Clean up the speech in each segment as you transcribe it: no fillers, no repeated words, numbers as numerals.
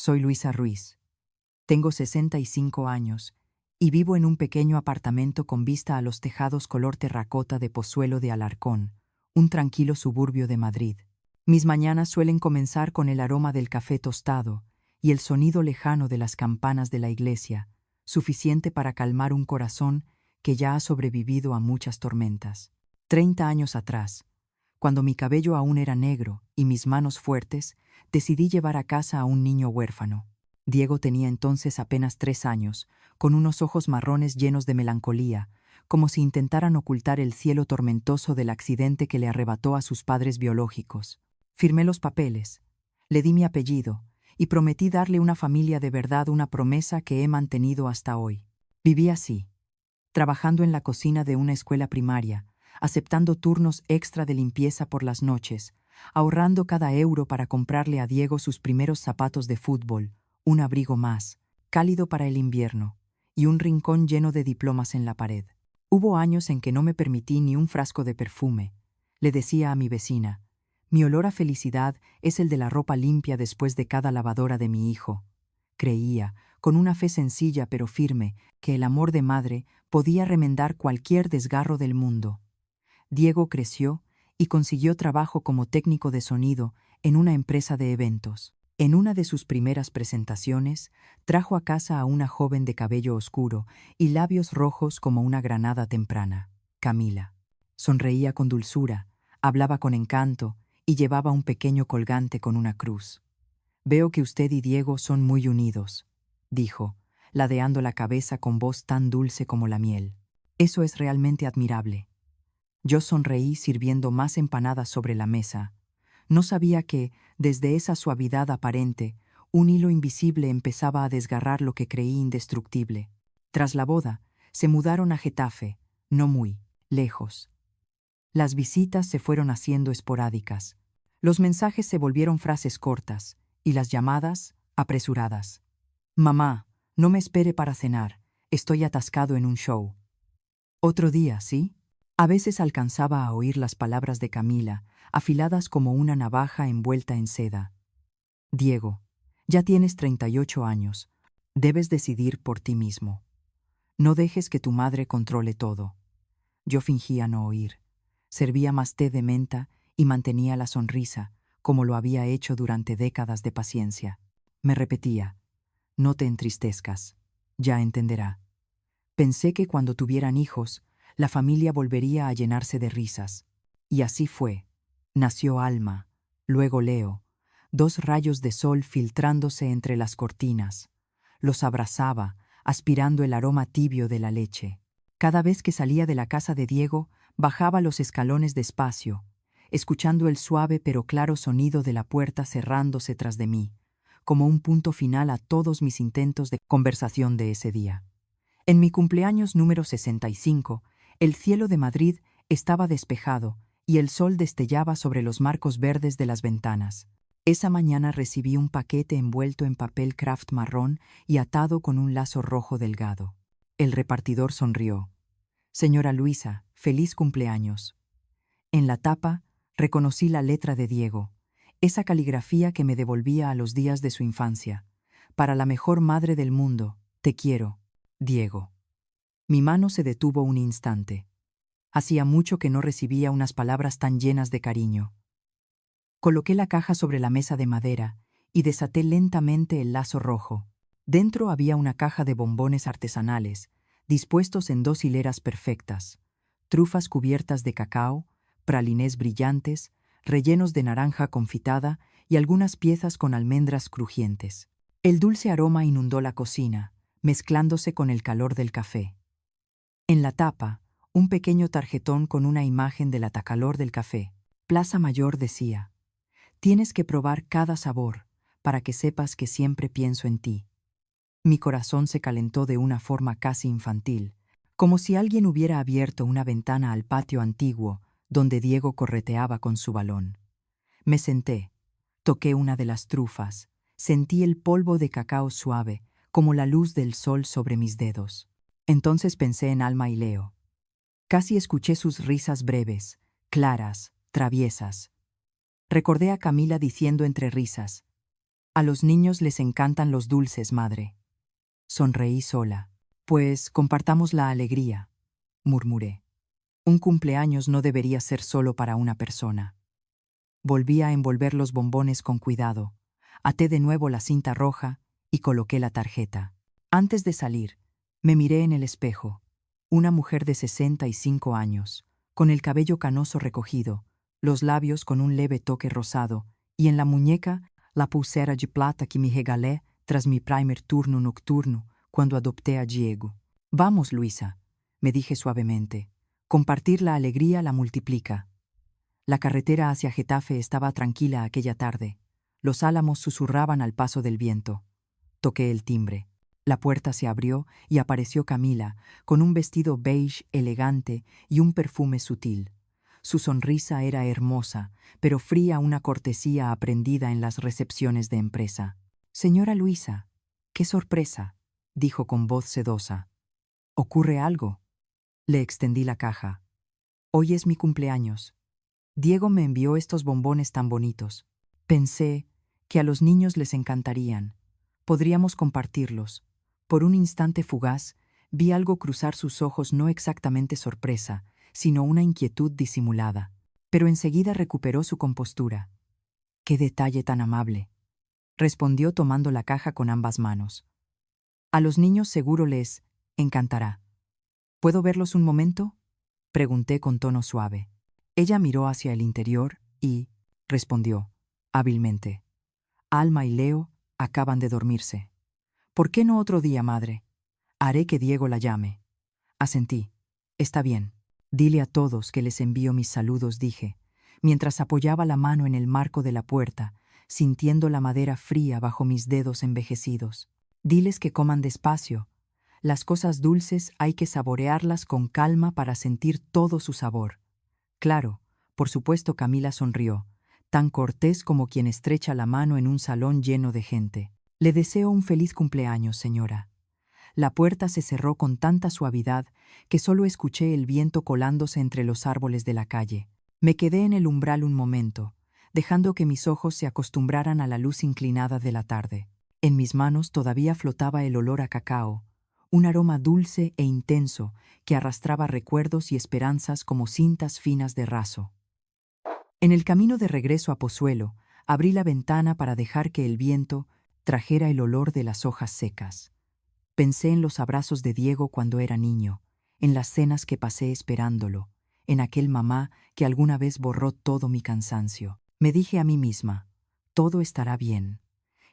Soy Luisa Ruiz. Tengo 65 años y vivo en un pequeño apartamento con vista a los tejados color terracota de Pozuelo de Alarcón, un tranquilo suburbio de Madrid. Mis mañanas suelen comenzar con el aroma del café tostado y el sonido lejano de las campanas de la iglesia, suficiente para calmar un corazón que ya ha sobrevivido a muchas tormentas. 30 años atrás, cuando mi cabello aún era negro y mis manos fuertes, decidí llevar a casa a un niño huérfano. Diego tenía entonces apenas 3 años, con unos ojos marrones llenos de melancolía, como si intentaran ocultar el cielo tormentoso del accidente que le arrebató a sus padres biológicos. Firmé los papeles, le di mi apellido y prometí darle una familia de verdad, una promesa que he mantenido hasta hoy. Viví así, trabajando en la cocina de una escuela primaria, aceptando turnos extra de limpieza por las noches, ahorrando cada euro para comprarle a Diego sus primeros zapatos de fútbol, un abrigo más, cálido para el invierno, y un rincón lleno de diplomas en la pared. Hubo años en que no me permití ni un frasco de perfume. Le decía a mi vecina: mi olor a felicidad es el de la ropa limpia después de cada lavadora de mi hijo. Creía, con una fe sencilla pero firme, que el amor de madre podía remendar cualquier desgarro del mundo. Diego creció y consiguió trabajo como técnico de sonido en una empresa de eventos. En una de sus primeras presentaciones, trajo a casa a una joven de cabello oscuro y labios rojos como una granada temprana, Camila. Sonreía con dulzura, hablaba con encanto y llevaba un pequeño colgante con una cruz. «Veo que usted y Diego son muy unidos», dijo, ladeando la cabeza con voz tan dulce como la miel. «Eso es realmente admirable». Yo sonreí sirviendo más empanadas sobre la mesa. No sabía que, desde esa suavidad aparente, un hilo invisible empezaba a desgarrar lo que creí indestructible. Tras la boda, se mudaron a Getafe, no muy lejos. Las visitas se fueron haciendo esporádicas. Los mensajes se volvieron frases cortas, y las llamadas, apresuradas. «Mamá, no me espere para cenar, estoy atascado en un show». «Otro día, ¿sí?». A veces alcanzaba a oír las palabras de Camila, afiladas como una navaja envuelta en seda. «Diego, ya tienes 38 años. Debes decidir por ti mismo. No dejes que tu madre controle todo». Yo fingía no oír. Servía más té de menta y mantenía la sonrisa, como lo había hecho durante décadas de paciencia. Me repetía: «No te entristezcas. Ya entenderá». Pensé que cuando tuvieran hijos, la familia volvería a llenarse de risas. Y así fue. Nació Alma, luego Leo, 2 rayos de sol filtrándose entre las cortinas. Los abrazaba, aspirando el aroma tibio de la leche. Cada vez que salía de la casa de Diego, bajaba los escalones despacio, escuchando el suave pero claro sonido de la puerta cerrándose tras de mí, como un punto final a todos mis intentos de conversación de ese día. En mi cumpleaños número 65, el cielo de Madrid estaba despejado y el sol destellaba sobre los marcos verdes de las ventanas. Esa mañana recibí un paquete envuelto en papel craft marrón y atado con un lazo rojo delgado. El repartidor sonrió. «Señora Luisa, feliz cumpleaños». En la tapa reconocí la letra de Diego, esa caligrafía que me devolvía a los días de su infancia. «Para la mejor madre del mundo, te quiero, Diego». Mi mano se detuvo un instante. Hacía mucho que no recibía unas palabras tan llenas de cariño. Coloqué la caja sobre la mesa de madera y desaté lentamente el lazo rojo. Dentro había una caja de bombones artesanales, dispuestos en 2 hileras perfectas, trufas cubiertas de cacao, pralinés brillantes, rellenos de naranja confitada y algunas piezas con almendras crujientes. El dulce aroma inundó la cocina, mezclándose con el calor del café. En la tapa, un pequeño tarjetón con una imagen del atacalor del café. Plaza Mayor decía: «Tienes que probar cada sabor, para que sepas que siempre pienso en ti». Mi corazón se calentó de una forma casi infantil, como si alguien hubiera abierto una ventana al patio antiguo donde Diego correteaba con su balón. Me senté, toqué una de las trufas, sentí el polvo de cacao suave, como la luz del sol sobre mis dedos. Entonces pensé en Alma y Leo. Casi escuché sus risas breves, claras, traviesas. Recordé a Camila diciendo entre risas: A los niños les encantan los dulces, madre. Sonreí sola. Pues compartamos la alegría, murmuré. Un cumpleaños no debería ser solo para una persona. Volví a envolver los bombones con cuidado, até de nuevo la cinta roja y coloqué la tarjeta. Antes de salir, me miré en el espejo. Una mujer de 65 años, con el cabello canoso recogido, los labios con un leve toque rosado, y en la muñeca la pulsera de plata que me regalé tras mi primer turno nocturno cuando adopté a Diego. Vamos, Luisa, me dije suavemente. Compartir la alegría la multiplica. La carretera hacia Getafe estaba tranquila aquella tarde. Los álamos susurraban al paso del viento. Toqué el timbre. La puerta se abrió y apareció Camila, con un vestido beige elegante y un perfume sutil. Su sonrisa era hermosa, pero fría una cortesía aprendida en las recepciones de empresa. «Señora Luisa, qué sorpresa», dijo con voz sedosa. «¿Ocurre algo?» Le extendí la caja. «Hoy es mi cumpleaños. Diego me envió estos bombones tan bonitos. Pensé que a los niños les encantarían. Podríamos compartirlos». Por un instante fugaz, vi algo cruzar sus ojos, no exactamente sorpresa, sino una inquietud disimulada. Pero enseguida recuperó su compostura. «¡Qué detalle tan amable!», respondió tomando la caja con ambas manos. «A los niños seguro les encantará». «¿Puedo verlos un momento?», pregunté con tono suave. Ella miró hacia el interior y respondió, hábilmente: «Alma y Leo acaban de dormirse». «¿Por qué no otro día, madre? Haré que Diego la llame». Asentí. «Está bien. Dile a todos que les envío mis saludos», dije, mientras apoyaba la mano en el marco de la puerta, sintiendo la madera fría bajo mis dedos envejecidos. «Diles que coman despacio. Las cosas dulces hay que saborearlas con calma para sentir todo su sabor». «Claro, por supuesto», Camila sonrió, tan cortés como quien estrecha la mano en un salón lleno de gente. «Le deseo un feliz cumpleaños, señora». La puerta se cerró con tanta suavidad que solo escuché el viento colándose entre los árboles de la calle. Me quedé en el umbral un momento, dejando que mis ojos se acostumbraran a la luz inclinada de la tarde. En mis manos todavía flotaba el olor a cacao, un aroma dulce e intenso que arrastraba recuerdos y esperanzas como cintas finas de raso. En el camino de regreso a Pozuelo, abrí la ventana para dejar que el viento trajera el olor de las hojas secas. Pensé en los abrazos de Diego cuando era niño, en las cenas que pasé esperándolo, en aquel mamá que alguna vez borró todo mi cansancio. Me dije a mí misma, todo estará bien.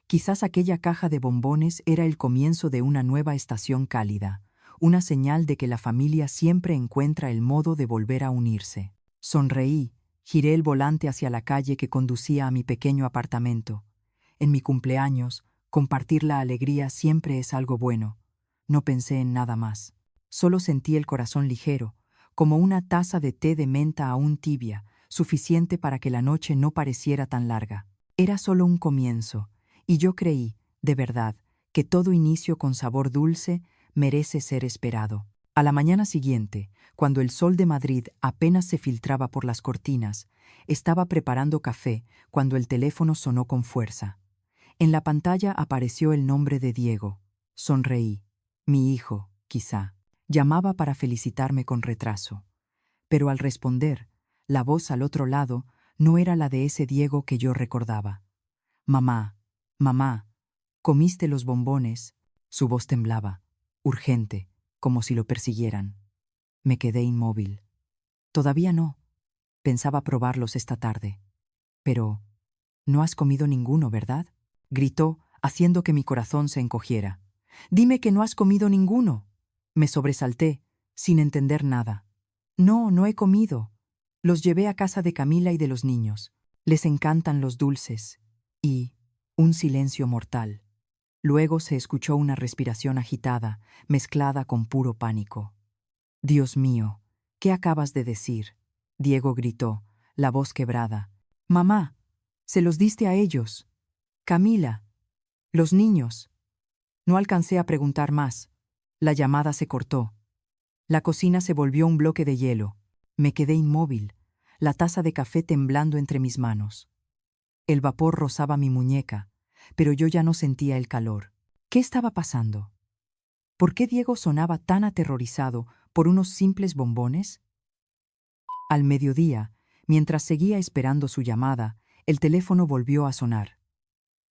Quizás aquella caja de bombones era el comienzo de una nueva estación cálida, una señal de que la familia siempre encuentra el modo de volver a unirse. Sonreí, giré el volante hacia la calle que conducía a mi pequeño apartamento. En mi cumpleaños, compartir la alegría siempre es algo bueno. No pensé en nada más. Solo sentí el corazón ligero, como una taza de té de menta aún tibia, suficiente para que la noche no pareciera tan larga. Era solo un comienzo, y yo creí, de verdad, que todo inicio con sabor dulce merece ser esperado. A la mañana siguiente, cuando el sol de Madrid apenas se filtraba por las cortinas, estaba preparando café cuando el teléfono sonó con fuerza. En la pantalla apareció el nombre de Diego. Sonreí. Mi hijo, quizá. Llamaba para felicitarme con retraso. Pero al responder, la voz al otro lado no era la de ese Diego que yo recordaba. «Mamá, mamá, ¿comiste los bombones?». Su voz temblaba, urgente, como si lo persiguieran. Me quedé inmóvil. «Todavía no. Pensaba probarlos esta tarde». «Pero no has comido ninguno, ¿verdad?», gritó, haciendo que mi corazón se encogiera. «Dime que no has comido ninguno». Me sobresalté, sin entender nada. «No, no he comido. Los llevé a casa de Camila y de los niños. Les encantan los dulces». Y un silencio mortal. Luego se escuchó una respiración agitada, mezclada con puro pánico. «Dios mío, ¿qué acabas de decir?», Diego gritó, la voz quebrada. «Mamá, se los diste a ellos. Camila, los niños». No alcancé a preguntar más. La llamada se cortó. La cocina se volvió un bloque de hielo. Me quedé inmóvil, la taza de café temblando entre mis manos. El vapor rozaba mi muñeca, pero yo ya no sentía el calor. ¿Qué estaba pasando? ¿Por qué Diego sonaba tan aterrorizado por unos simples bombones? Al mediodía, mientras seguía esperando su llamada, el teléfono volvió a sonar.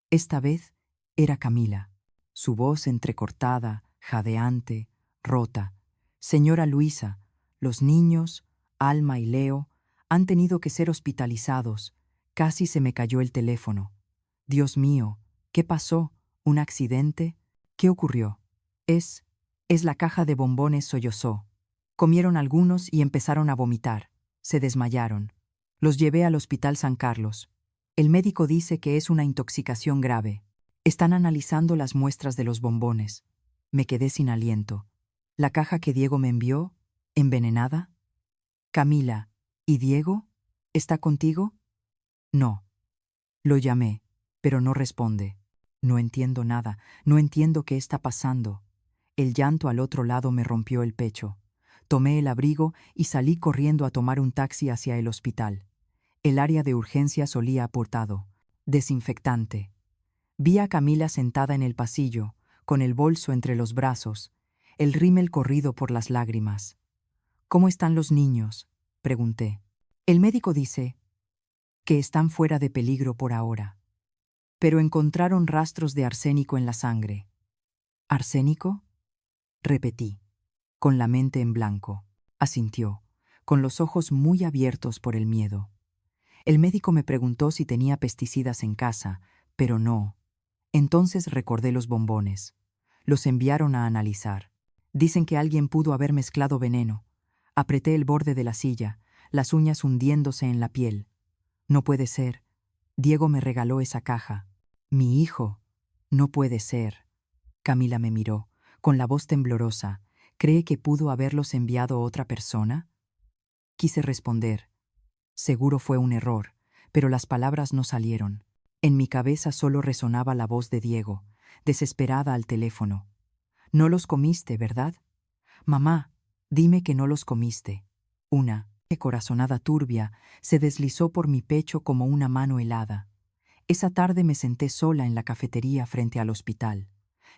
Esta vez era Camila, su voz entrecortada, jadeante, rota. Señora Luisa, los niños, Alma y Leo, han tenido que ser hospitalizados. Casi se me cayó el teléfono. Dios mío, ¿qué pasó? ¿Un accidente? ¿Qué ocurrió? Es la caja de bombones, sollozó. Comieron algunos y empezaron a vomitar. Se desmayaron. Los llevé al Hospital San Carlos. El médico dice que es una intoxicación grave. Están analizando las muestras de los bombones. Me quedé sin aliento. ¿La caja que Diego me envió? ¿Envenenada? Camila, ¿y Diego? ¿Está contigo? No. Lo llamé, pero no responde. No entiendo nada, no entiendo qué está pasando. El llanto al otro lado me rompió el pecho. Tomé el abrigo y salí corriendo a tomar un taxi hacia el hospital. El área de urgencias olía a portado, desinfectante. Vi a Camila sentada en el pasillo, con el bolso entre los brazos, el rímel corrido por las lágrimas. ¿Cómo están los niños?, pregunté. El médico dice que están fuera de peligro por ahora, pero encontraron rastros de arsénico en la sangre. ¿Arsénico?, repetí, con la mente en blanco. Asintió, con los ojos muy abiertos por el miedo. El médico me preguntó si tenía pesticidas en casa, pero no. Entonces recordé los bombones. Los enviaron a analizar. Dicen que alguien pudo haber mezclado veneno. Apreté el borde de la silla, las uñas hundiéndose en la piel. No puede ser. Diego me regaló esa caja. Mi hijo. No puede ser. Camila me miró, con la voz temblorosa. ¿Cree que pudo haberlos enviado otra persona? Quise responder. Seguro fue un error, pero las palabras no salieron. En mi cabeza solo resonaba la voz de Diego, desesperada al teléfono. No los comiste, ¿verdad? Mamá, dime que no los comiste. Una corazonada turbia se deslizó por mi pecho como una mano helada. Esa tarde me senté sola en la cafetería frente al hospital.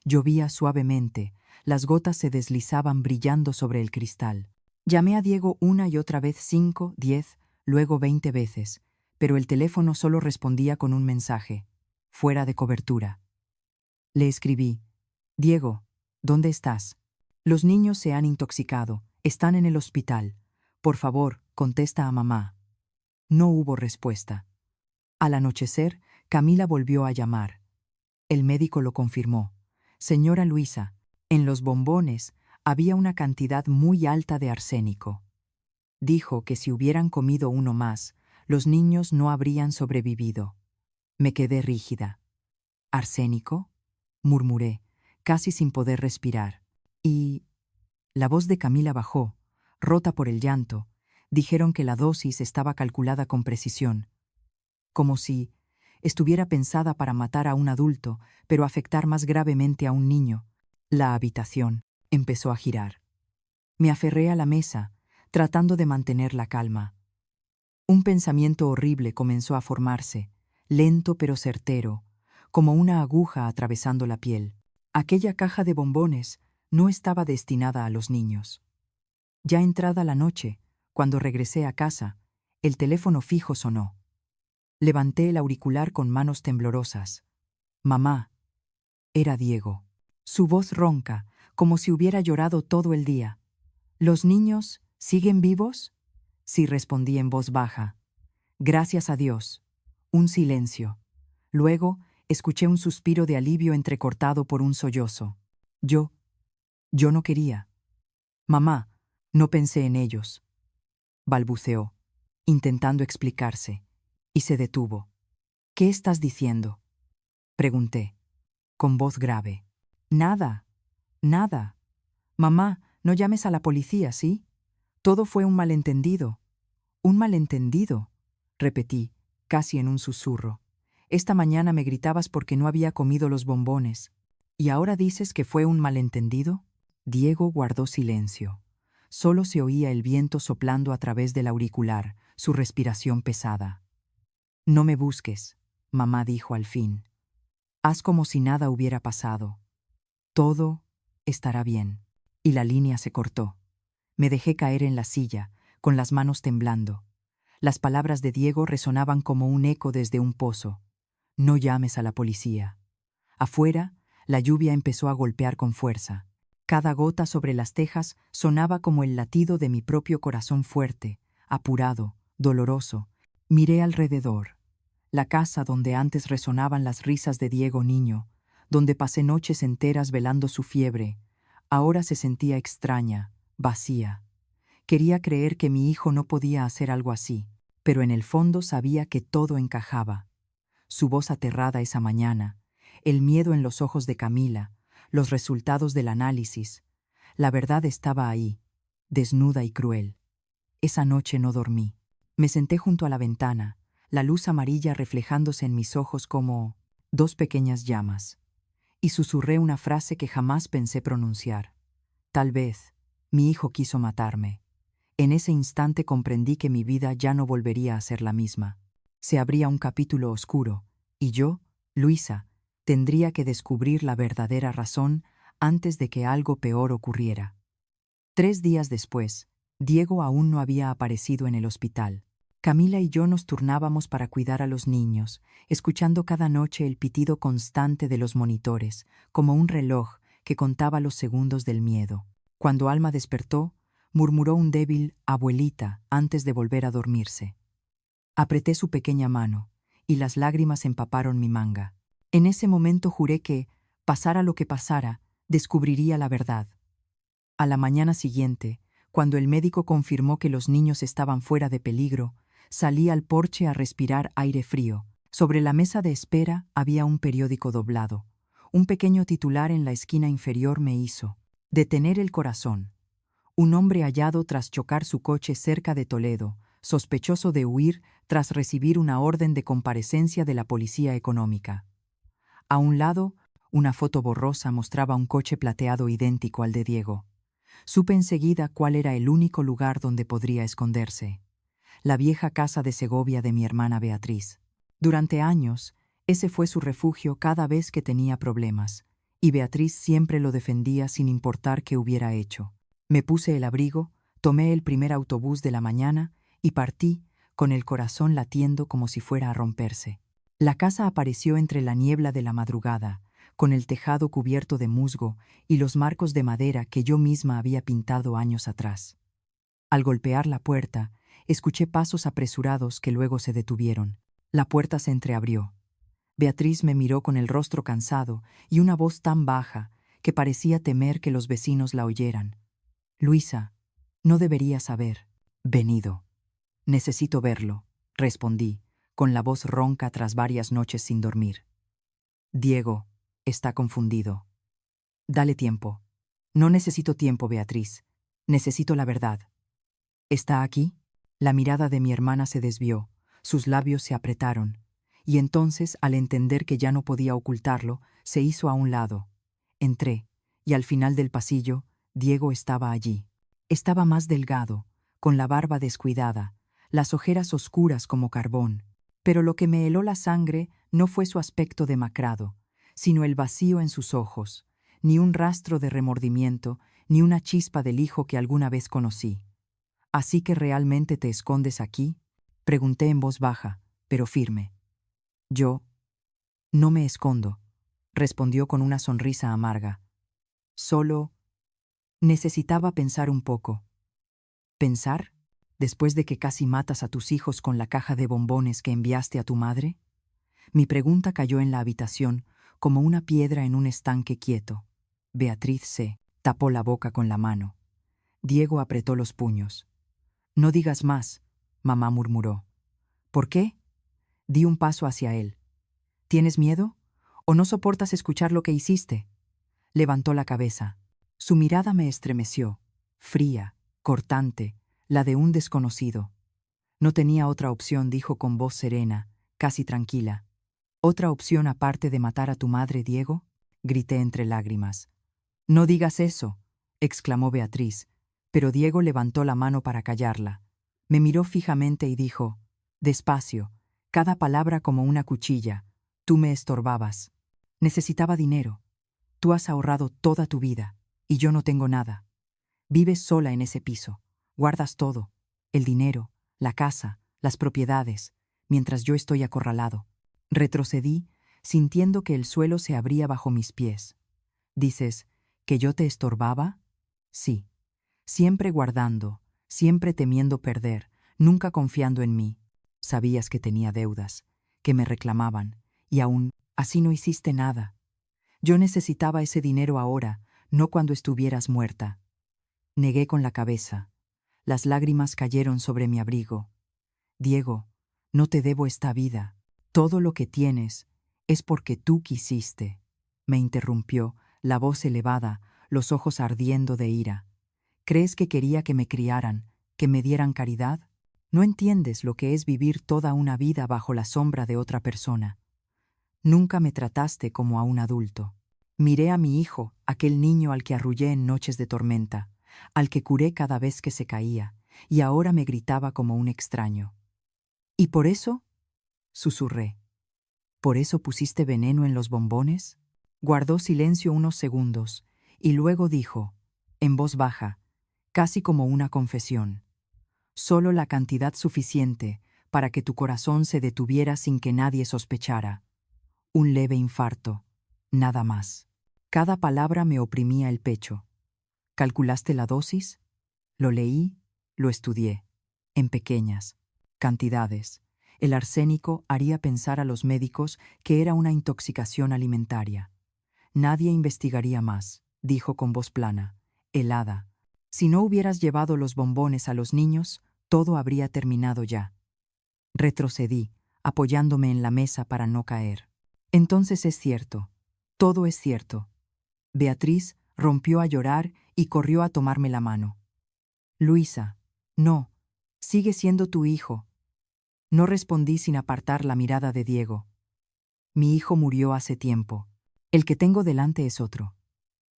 Llovía suavemente, las gotas se deslizaban brillando sobre el cristal. Llamé a Diego una y otra vez 5, 10, luego 20 veces, pero el teléfono solo respondía con un mensaje: fuera de cobertura. Le escribí: Diego, ¿dónde estás? Los niños se han intoxicado, están en el hospital. Por favor, contesta a mamá. No hubo respuesta. Al anochecer, Camila volvió a llamar. El médico lo confirmó. Señora Luisa, en los bombones había una cantidad muy alta de arsénico. Dijo que si hubieran comido uno más, los niños no habrían sobrevivido. Me quedé rígida. ¿Arsénico?, murmuré, casi sin poder respirar. Y la voz de Camila bajó, rota por el llanto. Dijeron que la dosis estaba calculada con precisión, como si estuviera pensada para matar a un adulto, pero afectar más gravemente a un niño. La habitación empezó a girar. Me aferré a la mesa, tratando de mantener la calma. Un pensamiento horrible comenzó a formarse, lento pero certero, como una aguja atravesando la piel. Aquella caja de bombones no estaba destinada a los niños. Ya entrada la noche, cuando regresé a casa, el teléfono fijo sonó. Levanté el auricular con manos temblorosas. Mamá. Era Diego. Su voz ronca, como si hubiera llorado todo el día. ¿Los niños siguen vivos? Sí, respondí en voz baja. Gracias a Dios. Un silencio. Luego, escuché un suspiro de alivio entrecortado por un sollozo. Yo no quería. Mamá, no pensé en ellos. Balbuceó, intentando explicarse, y se detuvo. ¿Qué estás diciendo?, pregunté, con voz grave. Nada, nada. Mamá, no llames a la policía, ¿sí? Todo fue un malentendido. Un malentendido, repetí, casi en un susurro. Esta mañana me gritabas porque no había comido los bombones. ¿Y ahora dices que fue un malentendido? Diego guardó silencio. Solo se oía el viento soplando a través del auricular, su respiración pesada. No me busques, mamá dijo al fin. Haz como si nada hubiera pasado. Todo estará bien. Y la línea se cortó. Me dejé caer en la silla, con las manos temblando. Las palabras de Diego resonaban como un eco desde un pozo. No llames a la policía. Afuera, la lluvia empezó a golpear con fuerza. Cada gota sobre las tejas sonaba como el latido de mi propio corazón fuerte, apurado, doloroso. Miré alrededor. La casa donde antes resonaban las risas de Diego niño, donde pasé noches enteras velando su fiebre, ahora se sentía extraña, vacía. Quería creer que mi hijo no podía hacer algo así, pero en el fondo sabía que todo encajaba. Su voz aterrada esa mañana, el miedo en los ojos de Camila, los resultados del análisis. La verdad estaba ahí, desnuda y cruel. Esa noche no dormí. Me senté junto a la ventana, la luz amarilla reflejándose en mis ojos como dos pequeñas llamas, y susurré una frase que jamás pensé pronunciar. Tal vez, mi hijo quiso matarme. En ese instante comprendí que mi vida ya no volvería a ser la misma. Se abría un capítulo oscuro, y yo, Luisa, tendría que descubrir la verdadera razón antes de que algo peor ocurriera. 3 días después, Diego aún no había aparecido en el hospital. Camila y yo nos turnábamos para cuidar a los niños, escuchando cada noche el pitido constante de los monitores, como un reloj que contaba los segundos del miedo. Cuando Alma despertó, murmuró un débil «abuelita» antes de volver a dormirse. Apreté su pequeña mano, y las lágrimas empaparon mi manga. En ese momento juré que, pasara lo que pasara, descubriría la verdad. A la mañana siguiente, cuando el médico confirmó que los niños estaban fuera de peligro, salí al porche a respirar aire frío. Sobre la mesa de espera había un periódico doblado. Un pequeño titular en la esquina inferior me hizo detener el corazón. Un hombre hallado tras chocar su coche cerca de Toledo, sospechoso de huir tras recibir una orden de comparecencia de la policía económica. A un lado, una foto borrosa mostraba un coche plateado idéntico al de Diego. Supe enseguida cuál era el único lugar donde podría esconderse: la vieja casa de Segovia de mi hermana Beatriz. Durante años, ese fue su refugio cada vez que tenía problemas, y Beatriz siempre lo defendía sin importar qué hubiera hecho. Me puse el abrigo, tomé el primer autobús de la mañana y partí, con el corazón latiendo como si fuera a romperse. La casa apareció entre la niebla de la madrugada, con el tejado cubierto de musgo y los marcos de madera que yo misma había pintado años atrás. Al golpear la puerta, escuché pasos apresurados que luego se detuvieron. La puerta se entreabrió. Beatriz me miró con el rostro cansado y una voz tan baja que parecía temer que los vecinos la oyeran. «Luisa, no deberías haber venido. Necesito verlo», respondí, con la voz ronca tras varias noches sin dormir. «Diego está confundido. Dale tiempo». «No necesito tiempo, Beatriz. Necesito la verdad». «¿Está aquí?» La mirada de mi hermana se desvió, sus labios se apretaron, y entonces, al entender que ya no podía ocultarlo, se hizo a un lado. Entré, y al final del pasillo, Diego estaba allí. Estaba más delgado, con la barba descuidada, las ojeras oscuras como carbón, pero lo que me heló la sangre no fue su aspecto demacrado, sino el vacío en sus ojos, ni un rastro de remordimiento, ni una chispa del hijo que alguna vez conocí. «¿Así que realmente te escondes aquí?», pregunté en voz baja, pero firme. «Yo no me escondo», respondió con una sonrisa amarga. «Solo necesitaba pensar un poco». «¿Pensar? ¿Después de que casi matas a tus hijos con la caja de bombones que enviaste a tu madre?». Mi pregunta cayó en la habitación como una piedra en un estanque quieto. Beatriz se tapó la boca con la mano. Diego apretó los puños. «No digas más», mamá murmuró. «¿Por qué?». Di un paso hacia él. «¿Tienes miedo? ¿O no soportas escuchar lo que hiciste?». Levantó la cabeza. Su mirada me estremeció, fría, cortante, la de un desconocido. «No tenía otra opción», dijo con voz serena, casi tranquila. «¿Otra opción aparte de matar a tu madre, Diego?», grité entre lágrimas. «No digas eso», exclamó Beatriz, pero Diego levantó la mano para callarla. Me miró fijamente y dijo, despacio, cada palabra como una cuchilla: «Tú me estorbabas». Necesitaba dinero. Tú has ahorrado toda tu vida, y yo no tengo nada. Vives sola en ese piso. Guardas todo, el dinero, la casa, las propiedades, mientras yo estoy acorralado. Retrocedí, sintiendo que el suelo se abría bajo mis pies. ¿Dices que yo te estorbaba? Sí. Siempre guardando, siempre temiendo perder, nunca confiando en mí. Sabías que tenía deudas, que me reclamaban, y aún así no hiciste nada. Yo necesitaba ese dinero ahora, no cuando estuvieras muerta. Negué con la cabeza. Las lágrimas cayeron sobre mi abrigo. Diego, no te debo esta vida. Todo lo que tienes es porque tú quisiste. Me interrumpió, la voz elevada, los ojos ardiendo de ira. ¿Crees que quería que me criaran, que me dieran caridad? No entiendes lo que es vivir toda una vida bajo la sombra de otra persona. Nunca me trataste como a un adulto. Miré a mi hijo, aquel niño al que arrullé en noches de tormenta, al que curé cada vez que se caía, y ahora me gritaba como un extraño. ¿Y por eso? Susurré. ¿Por eso pusiste veneno en los bombones? Guardó silencio unos segundos, y luego dijo, en voz baja, casi como una confesión. Solo la cantidad suficiente para que tu corazón se detuviera sin que nadie sospechara. Un leve infarto, nada más. Cada palabra me oprimía el pecho. ¿Calculaste la dosis? Lo leí, lo estudié. En pequeñas cantidades. El arsénico haría pensar a los médicos que era una intoxicación alimentaria. Nadie investigaría más, dijo con voz plana, helada. Si no hubieras llevado los bombones a los niños, todo habría terminado ya. Retrocedí, apoyándome en la mesa para no caer. Entonces es cierto. Todo es cierto. Beatriz rompió a llorar y corrió a tomarme la mano. Luisa, no, sigue siendo tu hijo. No respondí sin apartar la mirada de Diego. Mi hijo murió hace tiempo. El que tengo delante es otro.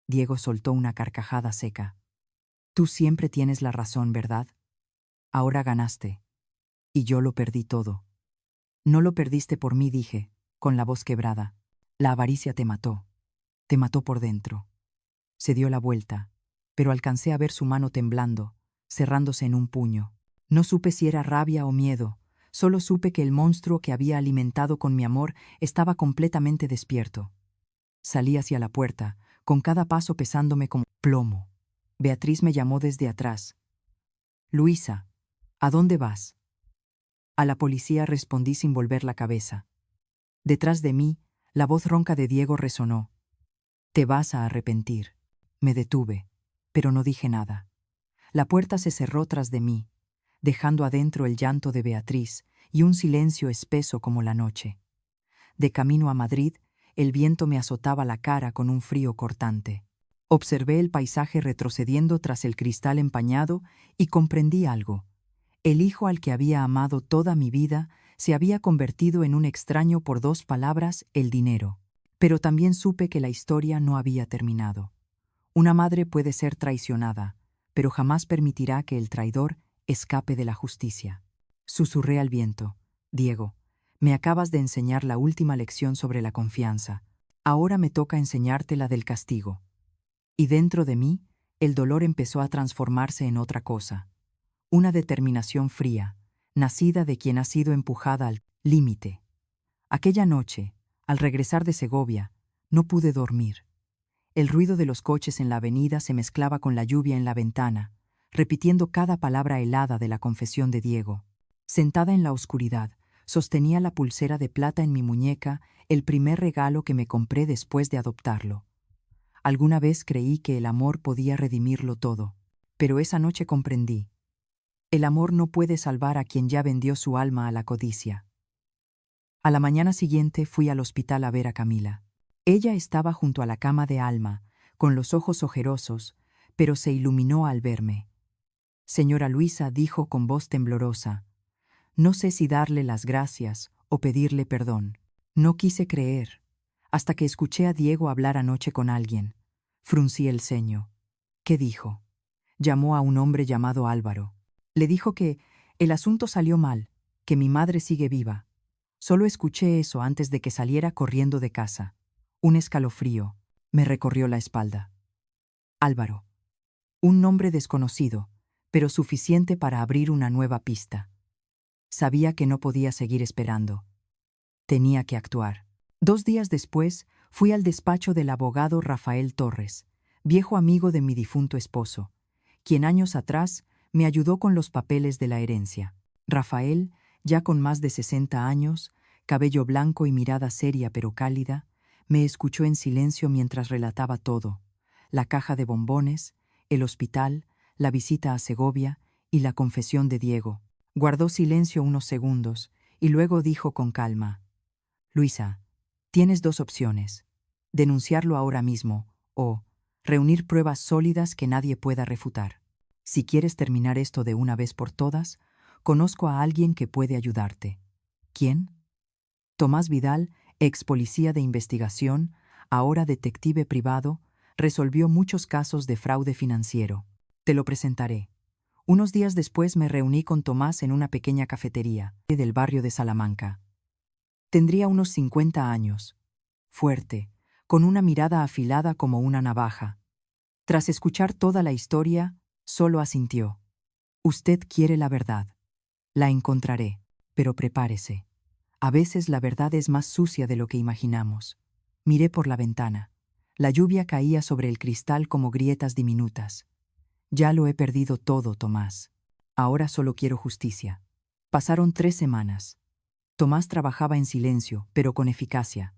Diego soltó una carcajada seca. Tú siempre tienes la razón, ¿verdad? Ahora ganaste. Y yo lo perdí todo. No lo perdiste por mí, dije, con la voz quebrada. La avaricia te mató. Te mató por dentro. Se dio la vuelta, pero alcancé a ver su mano temblando, cerrándose en un puño. No supe si era rabia o miedo, solo supe que el monstruo que había alimentado con mi amor estaba completamente despierto. Salí hacia la puerta, con cada paso pesándome como plomo. Beatriz me llamó desde atrás. Luisa, ¿a dónde vas? A la policía respondí sin volver la cabeza. Detrás de mí, la voz ronca de Diego resonó. Te vas a arrepentir. Me detuve, pero no dije nada. La puerta se cerró tras de mí, dejando adentro el llanto de Beatriz y un silencio espeso como la noche. De camino a Madrid, el viento me azotaba la cara con un frío cortante. Observé el paisaje retrocediendo tras el cristal empañado y comprendí algo. El hijo al que había amado toda mi vida se había convertido en un extraño por dos palabras, el dinero. Pero también supe que la historia no había terminado. Una madre puede ser traicionada, pero jamás permitirá que el traidor escape de la justicia. Susurré al viento. Diego, me acabas de enseñar la última lección sobre la confianza. Ahora me toca enseñarte la del castigo. Y dentro de mí, el dolor empezó a transformarse en otra cosa. Una determinación fría, nacida de quien ha sido empujada al límite. Aquella noche, al regresar de Segovia, no pude dormir. El ruido de los coches en la avenida se mezclaba con la lluvia en la ventana, repitiendo cada palabra helada de la confesión de Diego. Sentada en la oscuridad, sostenía la pulsera de plata en mi muñeca, el primer regalo que me compré después de adoptarlo. Alguna vez creí que el amor podía redimirlo todo, pero esa noche comprendí. El amor no puede salvar a quien ya vendió su alma a la codicia. A la mañana siguiente fui al hospital a ver a Camila. Ella estaba junto a la cama de Alma, con los ojos ojerosos, pero se iluminó al verme. Señora Luisa, dijo con voz temblorosa, no sé si darle las gracias o pedirle perdón. No quise creer, hasta que escuché a Diego hablar anoche con alguien. Fruncí el ceño. ¿Qué dijo? Llamó a un hombre llamado Álvaro. Le dijo que el asunto salió mal, que mi madre sigue viva. Solo escuché eso antes de que saliera corriendo de casa. Un escalofrío me recorrió la espalda. Álvaro. Un nombre desconocido, pero suficiente para abrir una nueva pista. Sabía que no podía seguir esperando. Tenía que actuar. 2 días después, fui al despacho del abogado Rafael Torres, viejo amigo de mi difunto esposo, quien años atrás me ayudó con los papeles de la herencia. Rafael, ya con más de 60 años, cabello blanco y mirada seria pero cálida, me escuchó en silencio mientras relataba todo: la caja de bombones, el hospital, la visita a Segovia y la confesión de Diego. Guardó silencio unos segundos y luego dijo con calma: Luisa, tienes 2 opciones: denunciarlo ahora mismo o reunir pruebas sólidas que nadie pueda refutar. Si quieres terminar esto de una vez por todas, conozco a alguien que puede ayudarte. ¿Quién? Tomás Vidal, ex policía de investigación, ahora detective privado, resolvió muchos casos de fraude financiero. Te lo presentaré. Unos días después me reuní con Tomás en una pequeña cafetería del barrio de Salamanca. Tendría unos 50 años, fuerte, con una mirada afilada como una navaja. Tras escuchar toda la historia, solo asintió. Usted quiere la verdad. La encontraré, pero prepárese. A veces la verdad es más sucia de lo que imaginamos. Miré por la ventana. La lluvia caía sobre el cristal como grietas diminutas. Ya lo he perdido todo, Tomás. Ahora solo quiero justicia. Pasaron 3 semanas. Tomás trabajaba en silencio, pero con eficacia.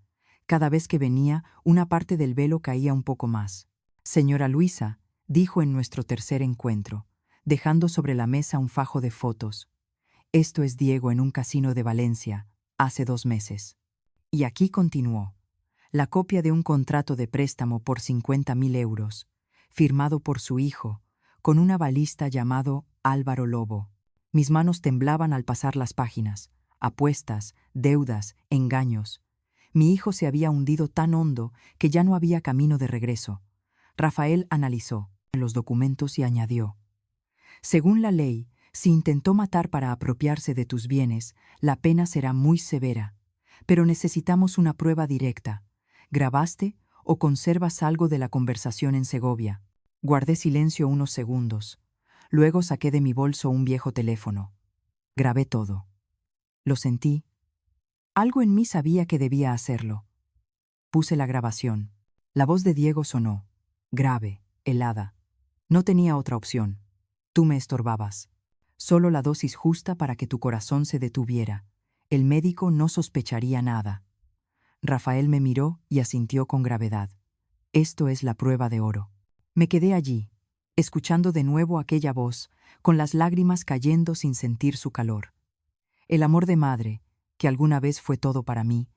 Cada vez que venía, una parte del velo caía un poco más. Señora Luisa, dijo en nuestro tercer encuentro, dejando sobre la mesa un fajo de fotos. Esto es Diego en un casino de Valencia, hace 2 meses. Y aquí continuó. La copia de un contrato de préstamo por 50.000 euros, firmado por su hijo, con un avalista llamado Álvaro Lobo. Mis manos temblaban al pasar las páginas. Apuestas, deudas, engaños. Mi hijo se había hundido tan hondo que ya no había camino de regreso. Rafael analizó los documentos y añadió: según la ley, si intentó matar para apropiarse de tus bienes, la pena será muy severa. Pero necesitamos una prueba directa. ¿Grabaste o conservas algo de la conversación en Segovia? Guardé silencio unos segundos. Luego saqué de mi bolso un viejo teléfono. Grabé todo. Lo sentí. Algo en mí sabía que debía hacerlo. Puse la grabación. La voz de Diego sonó, grave, helada. No tenía otra opción. Tú me estorbabas. Solo la dosis justa para que tu corazón se detuviera. El médico no sospecharía nada. Rafael me miró y asintió con gravedad. Esto es la prueba de oro. Me quedé allí, escuchando de nuevo aquella voz, con las lágrimas cayendo sin sentir su calor. El amor de madre, que alguna vez fue todo para mí,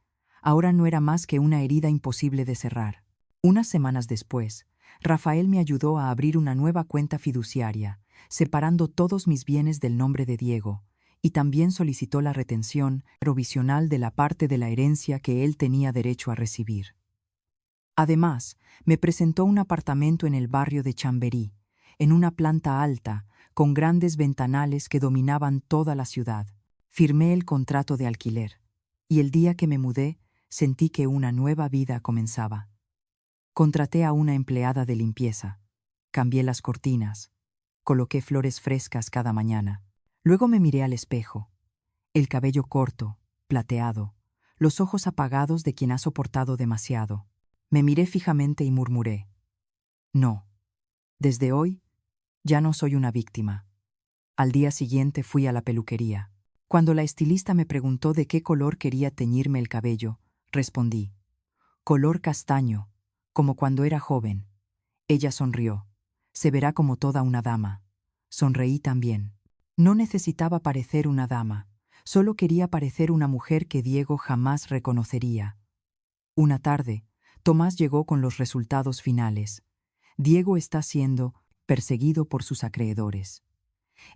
ahora no era más que una herida imposible de cerrar. Unas semanas después, Rafael me ayudó a abrir una nueva cuenta fiduciaria, separando todos mis bienes del nombre de Diego, y también solicitó la retención provisional de la parte de la herencia que él tenía derecho a recibir. Además, me presentó un apartamento en el barrio de Chamberí, en una planta alta, con grandes ventanales que dominaban toda la ciudad. Firmé el contrato de alquiler, y el día que me mudé, sentí que una nueva vida comenzaba. Contraté a una empleada de limpieza, cambié las cortinas, coloqué flores frescas cada mañana. Luego me miré al espejo. El cabello corto, plateado, los ojos apagados de quien ha soportado demasiado. Me miré fijamente y murmuré: no, desde hoy ya no soy una víctima. Al día siguiente fui a la peluquería. Cuando la estilista me preguntó de qué color quería teñirme el cabello, respondí: color castaño, como cuando era joven. Ella sonrió. Se verá como toda una dama. Sonreí también. No necesitaba parecer una dama, solo quería parecer una mujer que Diego jamás reconocería. Una tarde, Tomás llegó con los resultados finales. Diego está siendo perseguido por sus acreedores.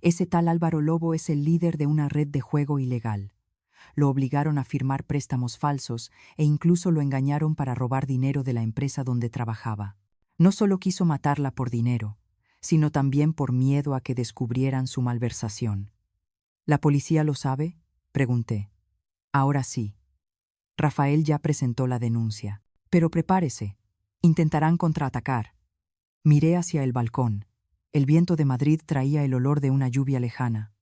Ese tal Álvaro Lobo es el líder de una red de juego ilegal. Lo obligaron a firmar préstamos falsos e incluso lo engañaron para robar dinero de la empresa donde trabajaba. No solo quiso matarla por dinero, sino también por miedo a que descubrieran su malversación. ¿La policía lo sabe?, pregunté. Ahora sí. Rafael ya presentó la denuncia. Pero prepárese. Intentarán contraatacar. Miré hacia el balcón. El viento de Madrid traía el olor de una lluvia lejana.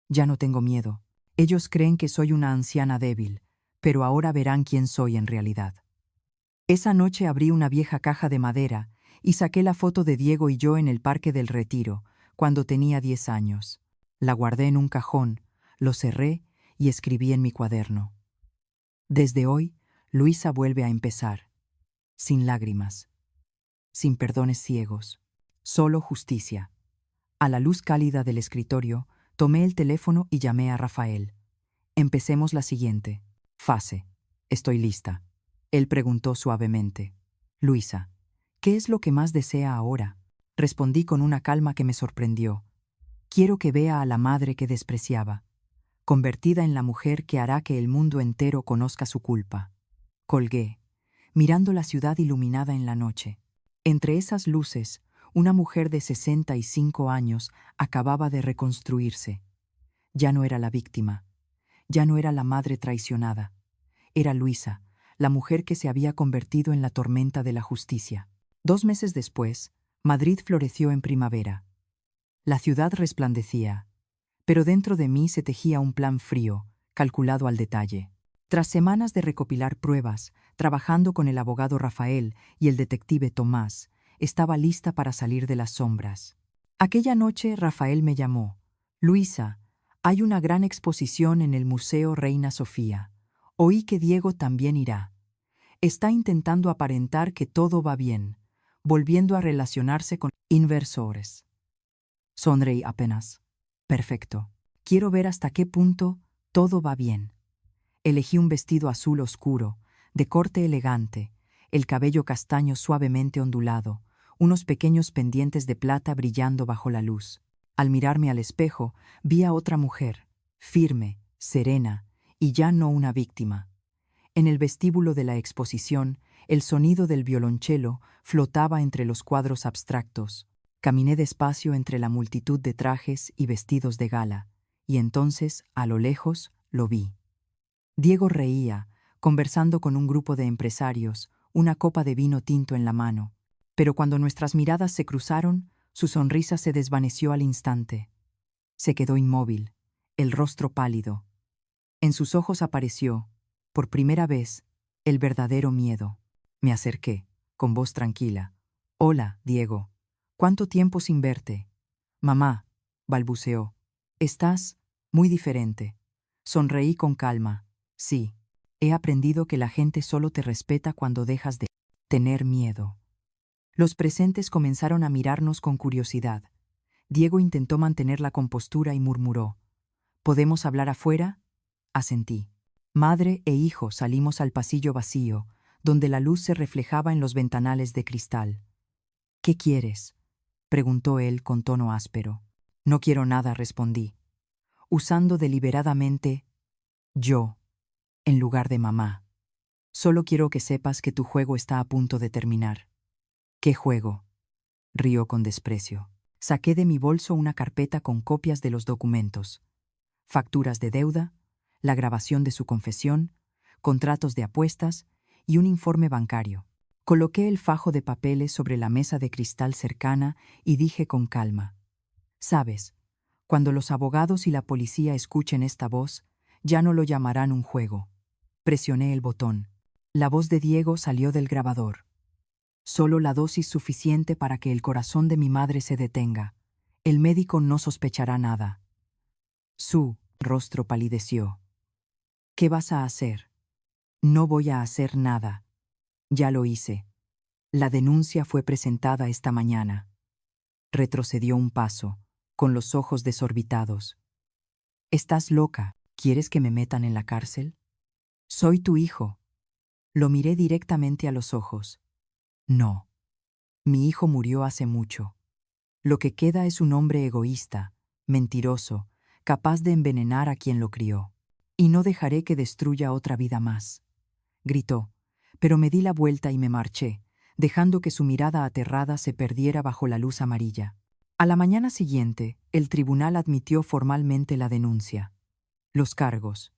Ya no tengo miedo. Ellos creen que soy una anciana débil, pero ahora verán quién soy en realidad. Esa noche abrí una vieja caja de madera y saqué la foto de Diego y yo en el Parque del Retiro, cuando tenía 10 años. La guardé en un cajón, lo cerré y escribí en mi cuaderno. Desde hoy, Luisa vuelve a empezar. Sin lágrimas. Sin perdones ciegos. Solo justicia. A la luz cálida del escritorio, tomé el teléfono y llamé a Rafael. Empecemos la siguiente fase. Estoy lista. Él preguntó suavemente. Luisa, ¿qué es lo que más desea ahora? Respondí con una calma que me sorprendió. Quiero que vea a la madre que despreciaba, convertida en la mujer que hará que el mundo entero conozca su culpa. Colgué, mirando la ciudad iluminada en la noche. Entre esas luces, una mujer de 65 años acababa de reconstruirse. Ya no era la víctima, ya no era la madre traicionada. Era Luisa, la mujer que se había convertido en la tormenta de la justicia. 2 meses después, Madrid floreció en primavera. La ciudad resplandecía, pero dentro de mí se tejía un plan frío, calculado al detalle. Tras semanas de recopilar pruebas, trabajando con el abogado Rafael y el detective Tomás, estaba lista para salir de las sombras. Aquella noche Rafael me llamó. Luisa, hay una gran exposición en el Museo Reina Sofía. Oí que Diego también irá. Está intentando aparentar que todo va bien, volviendo a relacionarse con inversores. Sonreí apenas. Perfecto. Quiero ver hasta qué punto todo va bien. Elegí un vestido azul oscuro, de corte elegante, el cabello castaño suavemente ondulado, unos pequeños pendientes de plata brillando bajo la luz. Al mirarme al espejo, vi a otra mujer, firme, serena, y ya no una víctima. En el vestíbulo de la exposición, el sonido del violonchelo flotaba entre los cuadros abstractos. Caminé despacio entre la multitud de trajes y vestidos de gala, y entonces, a lo lejos, lo vi. Diego reía, conversando con un grupo de empresarios, una copa de vino tinto en la mano. Pero cuando nuestras miradas se cruzaron, su sonrisa se desvaneció al instante. Se quedó inmóvil, el rostro pálido. En sus ojos apareció, por primera vez, el verdadero miedo. Me acerqué, con voz tranquila. Hola, Diego. ¿Cuánto tiempo sin verte? Mamá, balbuceó. Estás muy diferente. Sonreí con calma. Sí, he aprendido que la gente solo te respeta cuando dejas de tener miedo. Los presentes comenzaron a mirarnos con curiosidad. Diego intentó mantener la compostura y murmuró. ¿Podemos hablar afuera? Asentí. Madre e hijo salimos al pasillo vacío, donde la luz se reflejaba en los ventanales de cristal. ¿Qué quieres?, preguntó él con tono áspero. No quiero nada, respondí, usando deliberadamente yo en lugar de mamá. Solo quiero que sepas que tu juego está a punto de terminar. ¿Qué juego?, rió con desprecio. Saqué de mi bolso una carpeta con copias de los documentos, facturas de deuda, la grabación de su confesión, contratos de apuestas y un informe bancario. Coloqué el fajo de papeles sobre la mesa de cristal cercana y dije con calma: «Sabes, cuando los abogados y la policía escuchen esta voz, ya no lo llamarán un juego». Presioné el botón. La voz de Diego salió del grabador. Solo la dosis suficiente para que el corazón de mi madre se detenga. El médico no sospechará nada. Su rostro palideció. ¿Qué vas a hacer? No voy a hacer nada. Ya lo hice. La denuncia fue presentada esta mañana. Retrocedió un paso, con los ojos desorbitados. ¿Estás loca? ¿Quieres que me metan en la cárcel? Soy tu hijo. Lo miré directamente a los ojos. No. Mi hijo murió hace mucho. Lo que queda es un hombre egoísta, mentiroso, capaz de envenenar a quien lo crió. Y no dejaré que destruya otra vida más. Gritó, pero me di la vuelta y me marché, dejando que su mirada aterrada se perdiera bajo la luz amarilla. A la mañana siguiente, el tribunal admitió formalmente la denuncia. Los cargos: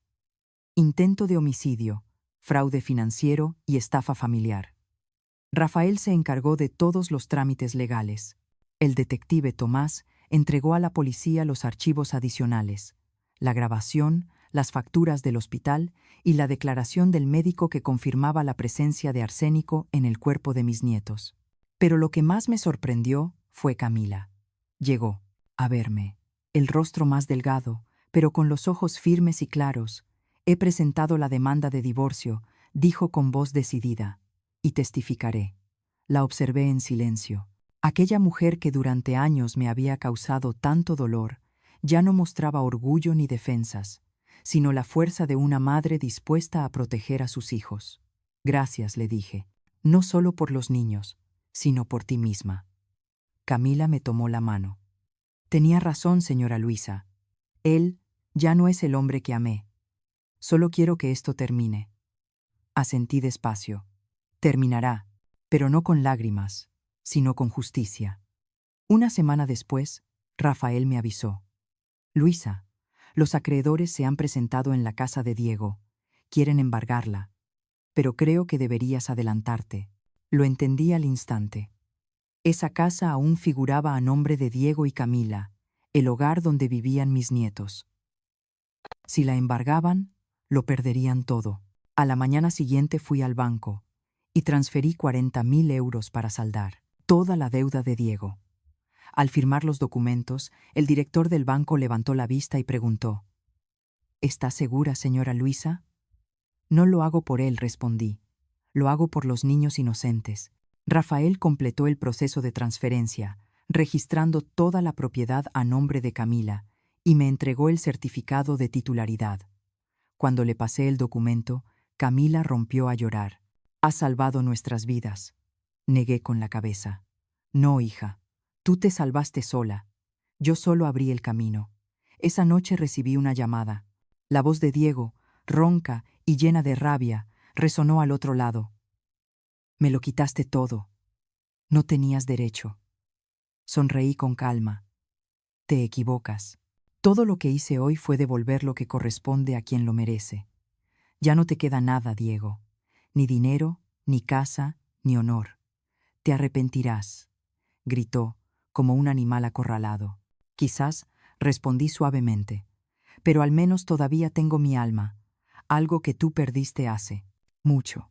intento de homicidio, fraude financiero y estafa familiar. Rafael se encargó de todos los trámites legales. El detective Tomás entregó a la policía los archivos adicionales, la grabación, las facturas del hospital y la declaración del médico que confirmaba la presencia de arsénico en el cuerpo de mis nietos. Pero lo que más me sorprendió fue Camila. Llegó a verme, el rostro más delgado, pero con los ojos firmes y claros. He presentado la demanda de divorcio, dijo con voz decidida, y testificaré. La observé en silencio. Aquella mujer que durante años me había causado tanto dolor, ya no mostraba orgullo ni defensas, sino la fuerza de una madre dispuesta a proteger a sus hijos. Gracias, le dije, no solo por los niños, sino por ti misma. Camila me tomó la mano. Tenía razón, señora Luisa. Él ya no es el hombre que amé. Solo quiero que esto termine. Asentí despacio. Terminará, pero no con lágrimas, sino con justicia. Una semana después, Rafael me avisó. Luisa, los acreedores se han presentado en la casa de Diego. Quieren embargarla. Pero creo que deberías adelantarte. Lo entendí al instante. Esa casa aún figuraba a nombre de Diego y Camila, el hogar donde vivían mis nietos. Si la embargaban, lo perderían todo. A la mañana siguiente fui al banco y transferí 40.000 euros para saldar toda la deuda de Diego. Al firmar los documentos, el director del banco levantó la vista y preguntó: ¿Está segura, señora Luisa? No lo hago por él, respondí. Lo hago por los niños inocentes. Rafael completó el proceso de transferencia, registrando toda la propiedad a nombre de Camila, y me entregó el certificado de titularidad. Cuando le pasé el documento, Camila rompió a llorar. «Has salvado nuestras vidas», negué con la cabeza. «No, hija, tú te salvaste sola. Yo solo abrí el camino». Esa noche recibí una llamada. La voz de Diego, ronca y llena de rabia, resonó al otro lado. «Me lo quitaste todo. No tenías derecho». Sonreí con calma. «Te equivocas. Todo lo que hice hoy fue devolver lo que corresponde a quien lo merece. Ya no te queda nada, Diego. Ni dinero, ni casa, ni honor. Te arrepentirás», gritó, como un animal acorralado. «Quizás», respondí suavemente, «pero al menos todavía tengo mi alma, algo que tú perdiste hace mucho».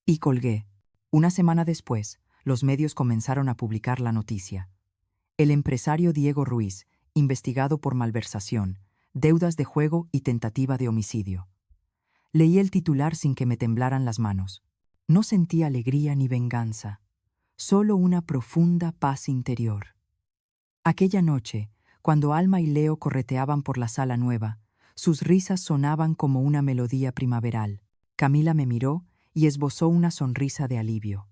Y colgué. Una semana después, los medios comenzaron a publicar la noticia. El empresario Diego Ruiz, investigado por malversación, deudas de juego y tentativa de homicidio. Leí el titular sin que me temblaran las manos. No sentí alegría ni venganza, solo una profunda paz interior. Aquella noche, cuando Alma y Leo correteaban por la sala nueva, sus risas sonaban como una melodía primaveral. Camila me miró y esbozó una sonrisa de alivio.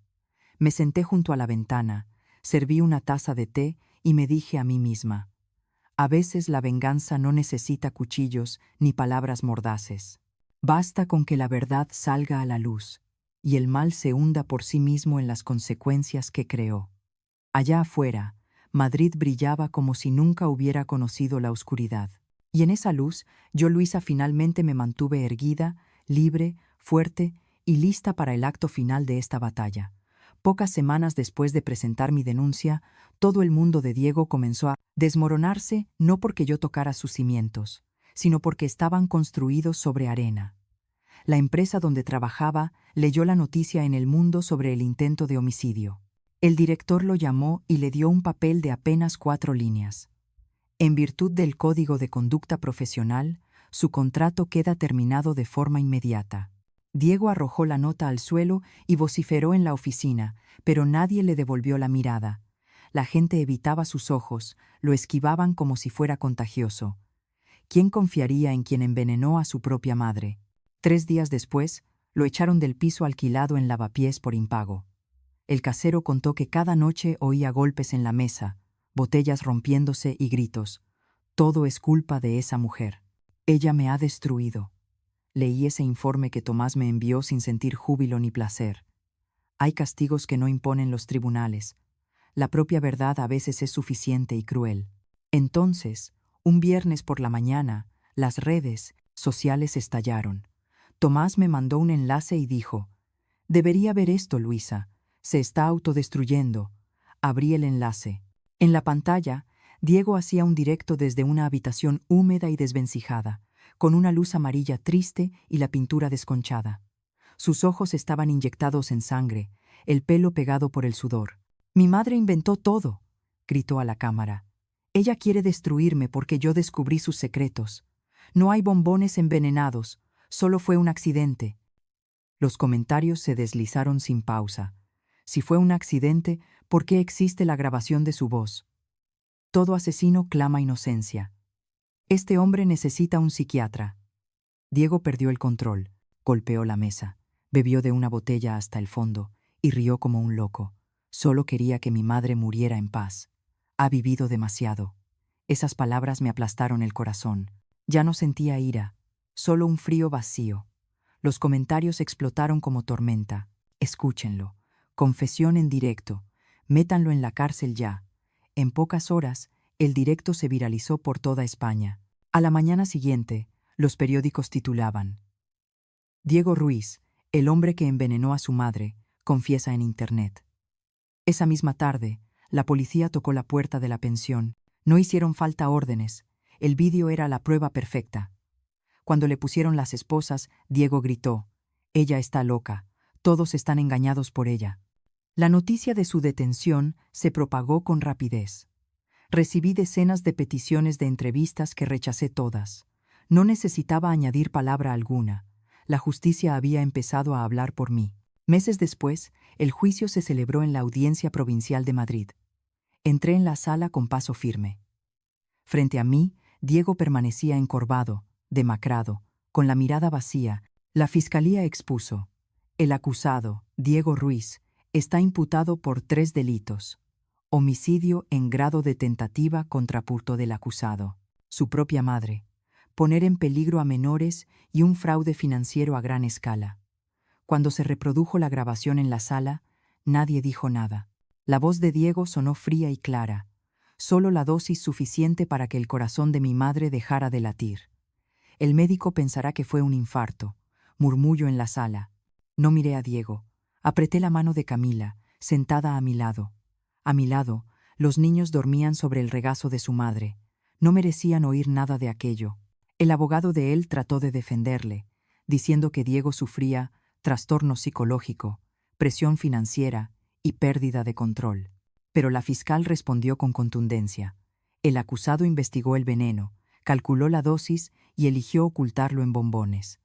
Me senté junto a la ventana, serví una taza de té y me dije a mí misma: a veces la venganza no necesita cuchillos ni palabras mordaces. Basta con que la verdad salga a la luz y el mal se hunda por sí mismo en las consecuencias que creó. Allá afuera, Madrid brillaba como si nunca hubiera conocido la oscuridad. Y en esa luz, yo, Luisa, finalmente me mantuve erguida, libre, fuerte y lista para el acto final de esta batalla. Pocas semanas después de presentar mi denuncia, todo el mundo de Diego comenzó a desmoronarse, no porque yo tocara sus cimientos, sino porque estaban construidos sobre arena. La empresa donde trabajaba leyó la noticia en El Mundo sobre el intento de homicidio. El director lo llamó y le dio un papel de apenas 4 líneas. En virtud del Código de Conducta Profesional, su contrato queda terminado de forma inmediata. Diego arrojó la nota al suelo y vociferó en la oficina, pero nadie le devolvió la mirada. La gente evitaba sus ojos, lo esquivaban como si fuera contagioso. ¿Quién confiaría en quien envenenó a su propia madre? 3 días después, lo echaron del piso alquilado en Lavapiés por impago. El casero contó que cada noche oía golpes en la mesa, botellas rompiéndose y gritos. «Todo es culpa de esa mujer. Ella me ha destruido». Leí ese informe que Tomás me envió sin sentir júbilo ni placer. Hay castigos que no imponen los tribunales. La propia verdad a veces es suficiente y cruel. Entonces, un viernes por la mañana, las redes sociales estallaron. Tomás me mandó un enlace y dijo: «Debería ver esto, Luisa. Se está autodestruyendo». Abrí el enlace. En la pantalla, Diego hacía un directo desde una habitación húmeda y desvencijada, con una luz amarilla triste y la pintura desconchada. Sus ojos estaban inyectados en sangre, el pelo pegado por el sudor. «Mi madre inventó todo», gritó a la cámara. «Ella quiere destruirme porque yo descubrí sus secretos. No hay bombones envenenados, solo fue un accidente». Los comentarios se deslizaron sin pausa. Si fue un accidente, ¿por qué existe la grabación de su voz? Todo asesino clama inocencia. Este hombre necesita un psiquiatra. Diego perdió el control, golpeó la mesa, bebió de una botella hasta el fondo y rió como un loco. Solo quería que mi madre muriera en paz. Ha vivido demasiado. Esas palabras me aplastaron el corazón. Ya no sentía ira, solo un frío vacío. Los comentarios explotaron como tormenta. Escúchenlo. Confesión en directo. Métanlo en la cárcel ya. En pocas horas, el directo se viralizó por toda España. A la mañana siguiente, los periódicos titulaban: «Diego Ruiz, el hombre que envenenó a su madre, confiesa en Internet». Esa misma tarde, la policía tocó la puerta de la pensión. No hicieron falta órdenes. El vídeo era la prueba perfecta. Cuando le pusieron las esposas, Diego gritó: «Ella está loca. Todos están engañados por ella». La noticia de su detención se propagó con rapidez. Recibí decenas de peticiones de entrevistas que rechacé todas. No necesitaba añadir palabra alguna. La justicia había empezado a hablar por mí. Meses después, el juicio se celebró en la Audiencia Provincial de Madrid. Entré en la sala con paso firme. Frente a mí, Diego permanecía encorvado, demacrado, con la mirada vacía. La fiscalía expuso: «El acusado, Diego Ruiz, está imputado por 3 delitos. Homicidio en grado de tentativa contra punto del acusado, su propia madre, poner en peligro a menores y un fraude financiero a gran escala». Cuando se reprodujo la grabación en la sala, nadie dijo nada. La voz de Diego sonó fría y clara, solo la dosis suficiente para que el corazón de mi madre dejara de latir. «El médico pensará que fue un infarto», murmullo en la sala. No miré a Diego. Apreté la mano de Camila, sentada a mi lado. A mi lado, los niños dormían sobre el regazo de su madre. No merecían oír nada de aquello. El abogado de él trató de defenderle, diciendo que Diego sufría trastorno psicológico, presión financiera y pérdida de control. Pero la fiscal respondió con contundencia. El acusado investigó el veneno, calculó la dosis y eligió ocultarlo en bombones.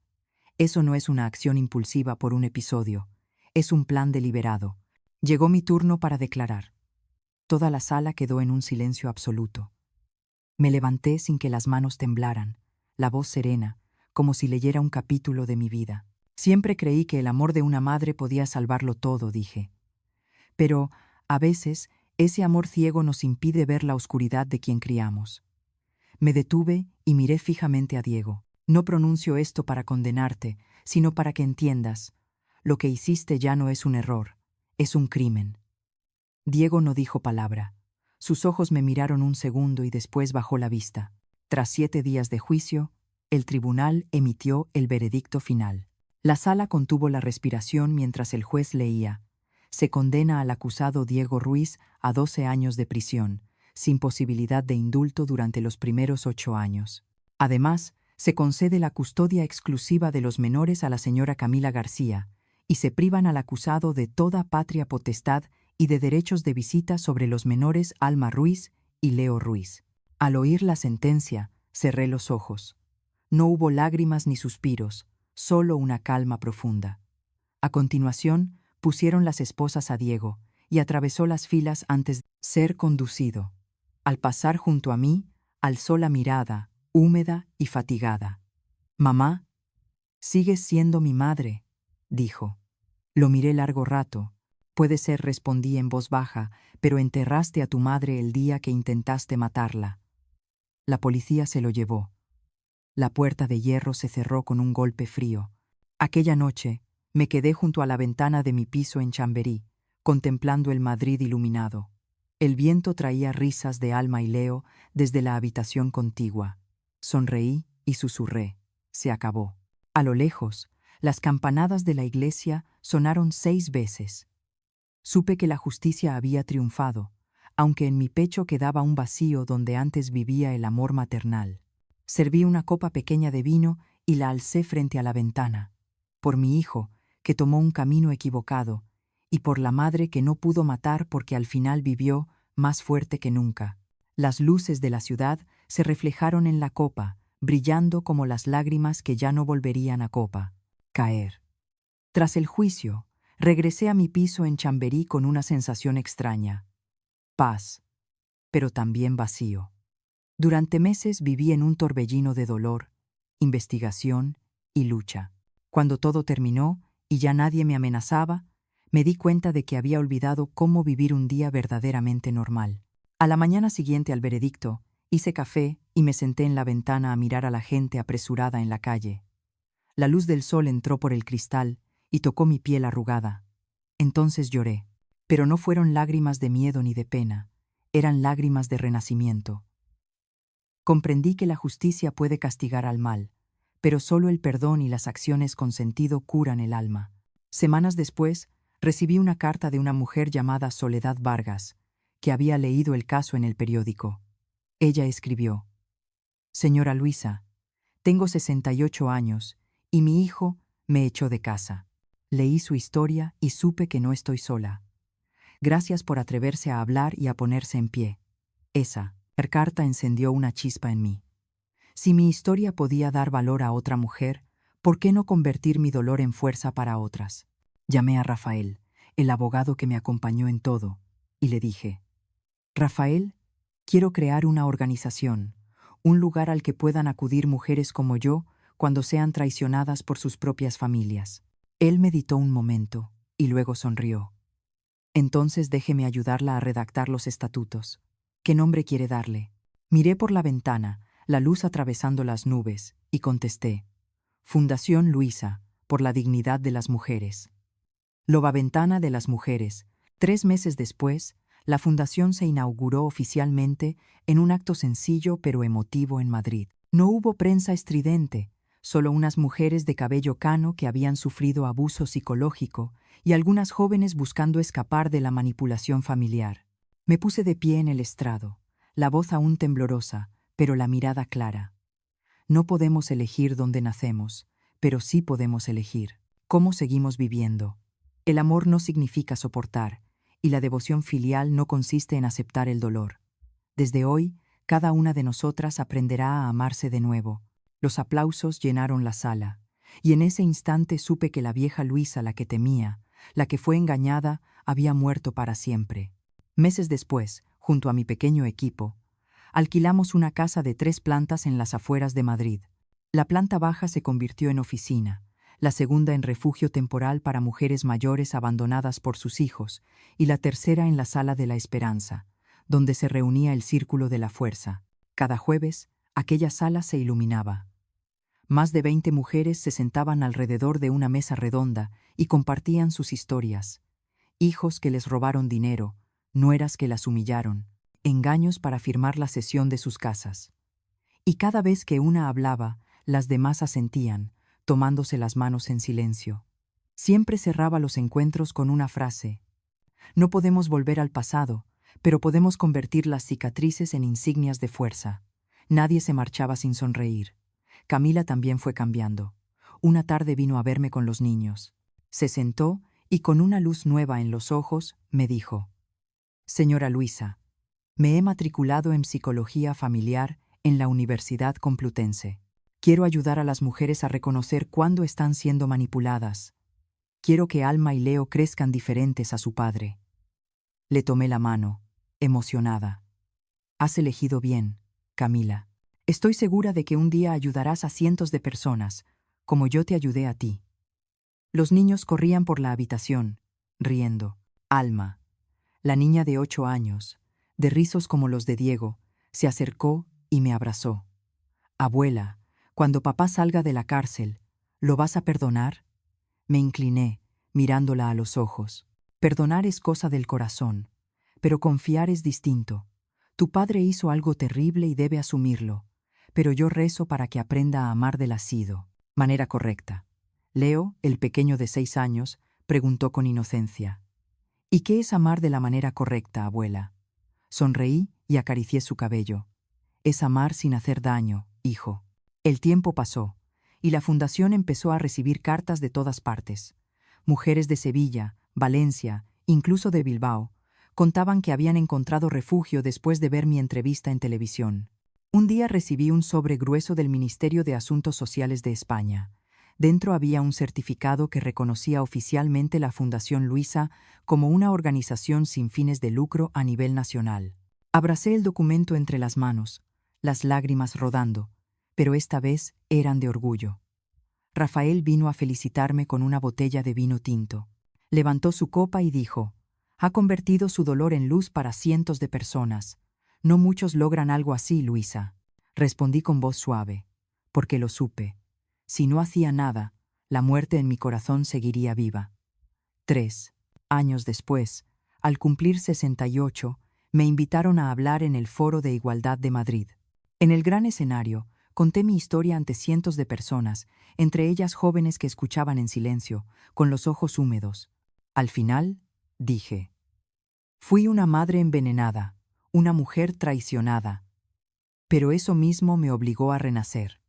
Eso no es una acción impulsiva por un episodio, es un plan deliberado. Llegó mi turno para declarar. Toda la sala quedó en un silencio absoluto. Me levanté sin que las manos temblaran, la voz serena, como si leyera un capítulo de mi vida. Siempre creí que el amor de una madre podía salvarlo todo, dije. Pero, a veces, ese amor ciego nos impide ver la oscuridad de quien criamos. Me detuve y miré fijamente a Diego. No pronuncio esto para condenarte, sino para que entiendas. Lo que hiciste ya no es un error, es un crimen. Diego no dijo palabra. Sus ojos me miraron un segundo y después bajó la vista. Tras 7 días de juicio, el tribunal emitió el veredicto final. La sala contuvo la respiración mientras el juez leía: «Se condena al acusado Diego Ruiz a 12 años de prisión, sin posibilidad de indulto durante los primeros 8 años. Además, se concede la custodia exclusiva de los menores a la señora Camila García, y se privan al acusado de toda patria potestad y de derechos de visita sobre los menores Alma Ruiz y Leo Ruiz». Al oír la sentencia, cerré los ojos. No hubo lágrimas ni suspiros, solo una calma profunda. A continuación, pusieron las esposas a Diego y atravesó las filas antes de ser conducido. Al pasar junto a mí, alzó la mirada, húmeda y fatigada. «Mamá, sigues siendo mi madre», dijo. Lo miré largo rato. «Puede ser», respondí en voz baja, «pero enterraste a tu madre el día que intentaste matarla». La policía se lo llevó. La puerta de hierro se cerró con un golpe frío. Aquella noche, me quedé junto a la ventana de mi piso en Chamberí, contemplando el Madrid iluminado. El viento traía risas de Alma y Leo desde la habitación contigua. Sonreí y susurré: «Se acabó». A lo lejos, Las campanadas de la iglesia sonaron 6 veces. Supe que la justicia había triunfado, aunque en mi pecho quedaba un vacío donde antes vivía el amor maternal. Serví una copa pequeña de vino y la alcé frente a la ventana. Por mi hijo, que tomó un camino equivocado, y por la madre que no pudo matar porque al final vivió más fuerte que nunca. Las luces de la ciudad se reflejaron en la copa, brillando como las lágrimas que ya no volverían a caer. Tras el juicio, regresé a mi piso en Chamberí con una sensación extraña. Paz, pero también vacío. Durante meses viví en un torbellino de dolor, investigación y lucha. Cuando todo terminó y ya nadie me amenazaba, me di cuenta de que había olvidado cómo vivir un día verdaderamente normal. A la mañana siguiente al veredicto, hice café y me senté en la ventana a mirar a la gente apresurada en la calle. La luz del sol entró por el cristal y tocó mi piel arrugada. Entonces lloré, pero no fueron lágrimas de miedo ni de pena, eran lágrimas de renacimiento. Comprendí que la justicia puede castigar al mal, pero solo el perdón y las acciones con sentido curan el alma. Semanas después, recibí una carta de una mujer llamada Soledad Vargas, que había leído el caso en el periódico. Ella escribió: Señora Luisa, tengo 68 años y mi hijo me echó de casa. Leí su historia y supe que no estoy sola. Gracias por atreverse a hablar y a ponerse en pie. Esa carta encendió una chispa en mí. Si mi historia podía dar valor a otra mujer, ¿por qué no convertir mi dolor en fuerza para otras? Llamé a Rafael, el abogado que me acompañó en todo, y le dije: Rafael, quiero crear una organización, un lugar al que puedan acudir mujeres como yo cuando sean traicionadas por sus propias familias. Él meditó un momento y luego sonrió. Entonces déjeme ayudarla a redactar los estatutos. ¿Qué nombre quiere darle? Miré por la ventana, la luz atravesando las nubes, y contesté: Fundación Luisa, por la dignidad de las mujeres. Ventana de las mujeres. 3 meses después, la fundación se inauguró oficialmente en un acto sencillo pero emotivo en Madrid. No hubo prensa estridente, solo unas mujeres de cabello cano que habían sufrido abuso psicológico y algunas jóvenes buscando escapar de la manipulación familiar. Me puse de pie en el estrado, la voz aún temblorosa, pero la mirada clara. No podemos elegir dónde nacemos, pero sí podemos elegir cómo seguimos viviendo. El amor no significa soportar, y la devoción filial no consiste en aceptar el dolor. Desde hoy, cada una de nosotras aprenderá a amarse de nuevo. Los aplausos llenaron la sala, y en ese instante supe que la vieja Luisa, la que temía, la que fue engañada, había muerto para siempre. Meses después, junto a mi pequeño equipo, alquilamos una casa de 3 plantas en las afueras de Madrid. La planta baja se convirtió en oficina, la segunda en refugio temporal para mujeres mayores abandonadas por sus hijos, y la tercera en la Sala de la Esperanza, donde se reunía el Círculo de la Fuerza. Cada jueves, aquella sala se iluminaba. Más de 20 mujeres se sentaban alrededor de una mesa redonda y compartían sus historias. Hijos que les robaron dinero, nueras que las humillaron, engaños para firmar la cesión de sus casas. Y cada vez que una hablaba, las demás asentían, tomándose las manos en silencio. Siempre cerraba los encuentros con una frase: no podemos volver al pasado, pero podemos convertir las cicatrices en insignias de fuerza. Nadie se marchaba sin sonreír. Camila también fue cambiando. Una tarde vino a verme con los niños. Se sentó y con una luz nueva en los ojos me dijo: Señora Luisa, me he matriculado en psicología familiar en la Universidad Complutense. Quiero ayudar a las mujeres a reconocer cuándo están siendo manipuladas. Quiero que Alma y Leo crezcan diferentes a su padre. Le tomé la mano, emocionada. Has elegido bien, Camila. Estoy segura de que un día ayudarás a cientos de personas, como yo te ayudé a ti. Los niños corrían por la habitación, riendo. Alma, la niña de 8 años, de rizos como los de Diego, se acercó y me abrazó. Abuela, cuando papá salga de la cárcel, ¿lo vas a perdonar? Me incliné, mirándola a los ojos. Perdonar es cosa del corazón, pero confiar es distinto. Tu padre hizo algo terrible y debe asumirlo, pero yo rezo para que aprenda a amar del manera correcta. Leo, el pequeño de 6 años, preguntó con inocencia. ¿Y qué es amar de la manera correcta, abuela? Sonreí y acaricié su cabello. Es amar sin hacer daño, hijo. El tiempo pasó, y la fundación empezó a recibir cartas de todas partes. Mujeres de Sevilla, Valencia, incluso de Bilbao, contaban que habían encontrado refugio después de ver mi entrevista en televisión. Un día recibí un sobre grueso del Ministerio de Asuntos Sociales de España. Dentro había un certificado que reconocía oficialmente la Fundación Luisa como una organización sin fines de lucro a nivel nacional. Abracé el documento entre las manos, las lágrimas rodando, pero esta vez eran de orgullo. Rafael vino a felicitarme con una botella de vino tinto. Levantó su copa y dijo: «Ha convertido su dolor en luz para cientos de personas. No muchos logran algo así, Luisa». Respondí con voz suave, porque lo supe. Si no hacía nada, la muerte en mi corazón seguiría viva. 3 años después, al cumplir 68, me invitaron a hablar en el Foro de Igualdad de Madrid. En el gran escenario, conté mi historia ante cientos de personas, entre ellas jóvenes que escuchaban en silencio, con los ojos húmedos. Al final, dije: fui una madre envenenada, una mujer traicionada. Pero eso mismo me obligó a renacer.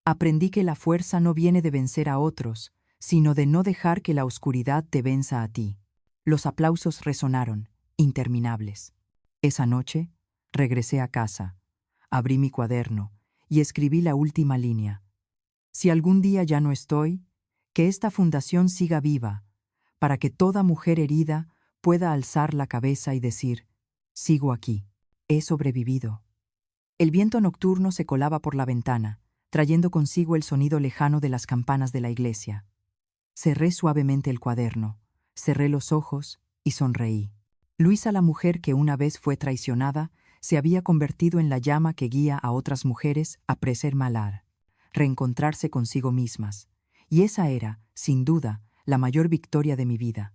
Aprendí que la fuerza no viene de vencer a otros, sino de no dejar que la oscuridad te venza a ti. Los aplausos resonaron, interminables. Esa noche, regresé a casa, abrí mi cuaderno y escribí la última línea. Si algún día ya no estoy, que esta fundación siga viva, para que toda mujer herida pueda alzar la cabeza y decir: sigo aquí, he sobrevivido. El viento nocturno se colaba por la ventana, trayendo consigo el sonido lejano de las campanas de la iglesia. Cerré suavemente el cuaderno, cerré los ojos y sonreí. Luisa, la mujer que una vez fue traicionada, se había convertido en la llama que guía a otras mujeres a preservar, reencontrarse consigo mismas. Y esa era, sin duda, la mayor victoria de mi vida.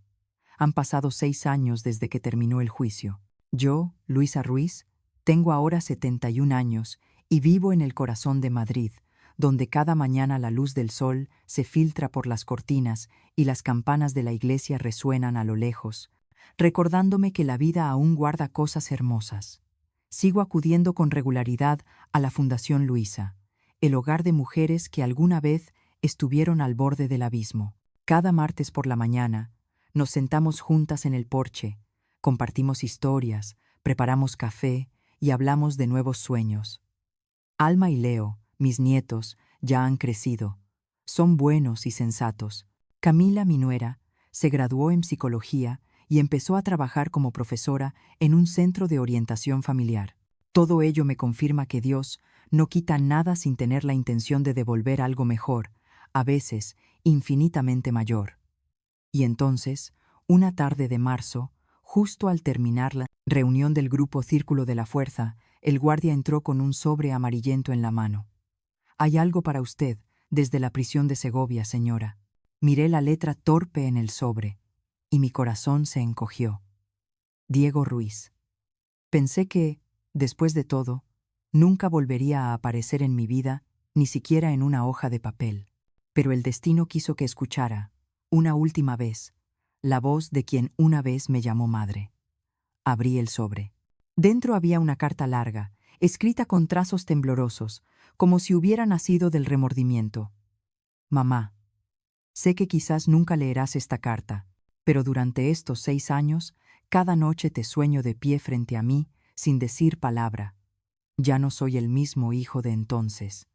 Han pasado 6 años desde que terminó el juicio. Yo, Luisa Ruiz, tengo ahora 71 años y vivo en el corazón de Madrid, donde cada mañana la luz del sol se filtra por las cortinas y las campanas de la iglesia resuenan a lo lejos, recordándome que la vida aún guarda cosas hermosas. Sigo acudiendo con regularidad a la Fundación Luisa, el hogar de mujeres que alguna vez estuvieron al borde del abismo. Cada martes por la mañana, nos sentamos juntas en el porche, compartimos historias, preparamos café y hablamos de nuevos sueños. Alma y Leo, mis nietos, ya han crecido. Son buenos y sensatos. Camila, mi nuera, se graduó en psicología y empezó a trabajar como profesora en un centro de orientación familiar. Todo ello me confirma que Dios no quita nada sin tener la intención de devolver algo mejor, a veces infinitamente mayor. Y entonces, una tarde de marzo, justo al terminar la reunión del grupo Círculo de la Fuerza, el guardia entró con un sobre amarillento en la mano. «Hay algo para usted, desde la prisión de Segovia, señora». Miré la letra torpe en el sobre, y mi corazón se encogió. Diego Ruiz. Pensé que, después de todo, nunca volvería a aparecer en mi vida, ni siquiera en una hoja de papel. Pero el destino quiso que escuchara, una última vez, la voz de quien una vez me llamó madre. Abrí el sobre. Dentro había una carta larga, escrita con trazos temblorosos, como si hubiera nacido del remordimiento. «Mamá, sé que quizás nunca leerás esta carta, pero durante estos 6 años, cada noche te sueño de pie frente a mí, sin decir palabra. Ya no soy el mismo hijo de entonces.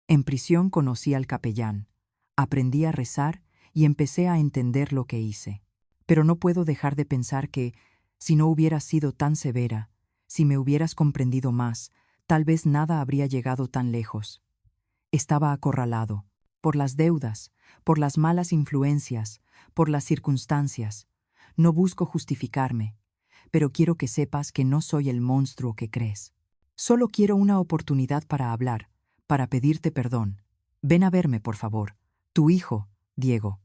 En prisión conocí al capellán, aprendí a rezar y empecé a entender lo que hice. Pero no puedo dejar de pensar que, si no hubieras sido tan severa, si me hubieras comprendido más, tal vez nada habría llegado tan lejos. Estaba acorralado, por las deudas, por las malas influencias, por las circunstancias. No busco justificarme, pero quiero que sepas que no soy el monstruo que crees. Solo quiero una oportunidad para hablar, para pedirte perdón. Ven a verme, por favor. Tu hijo, Diego».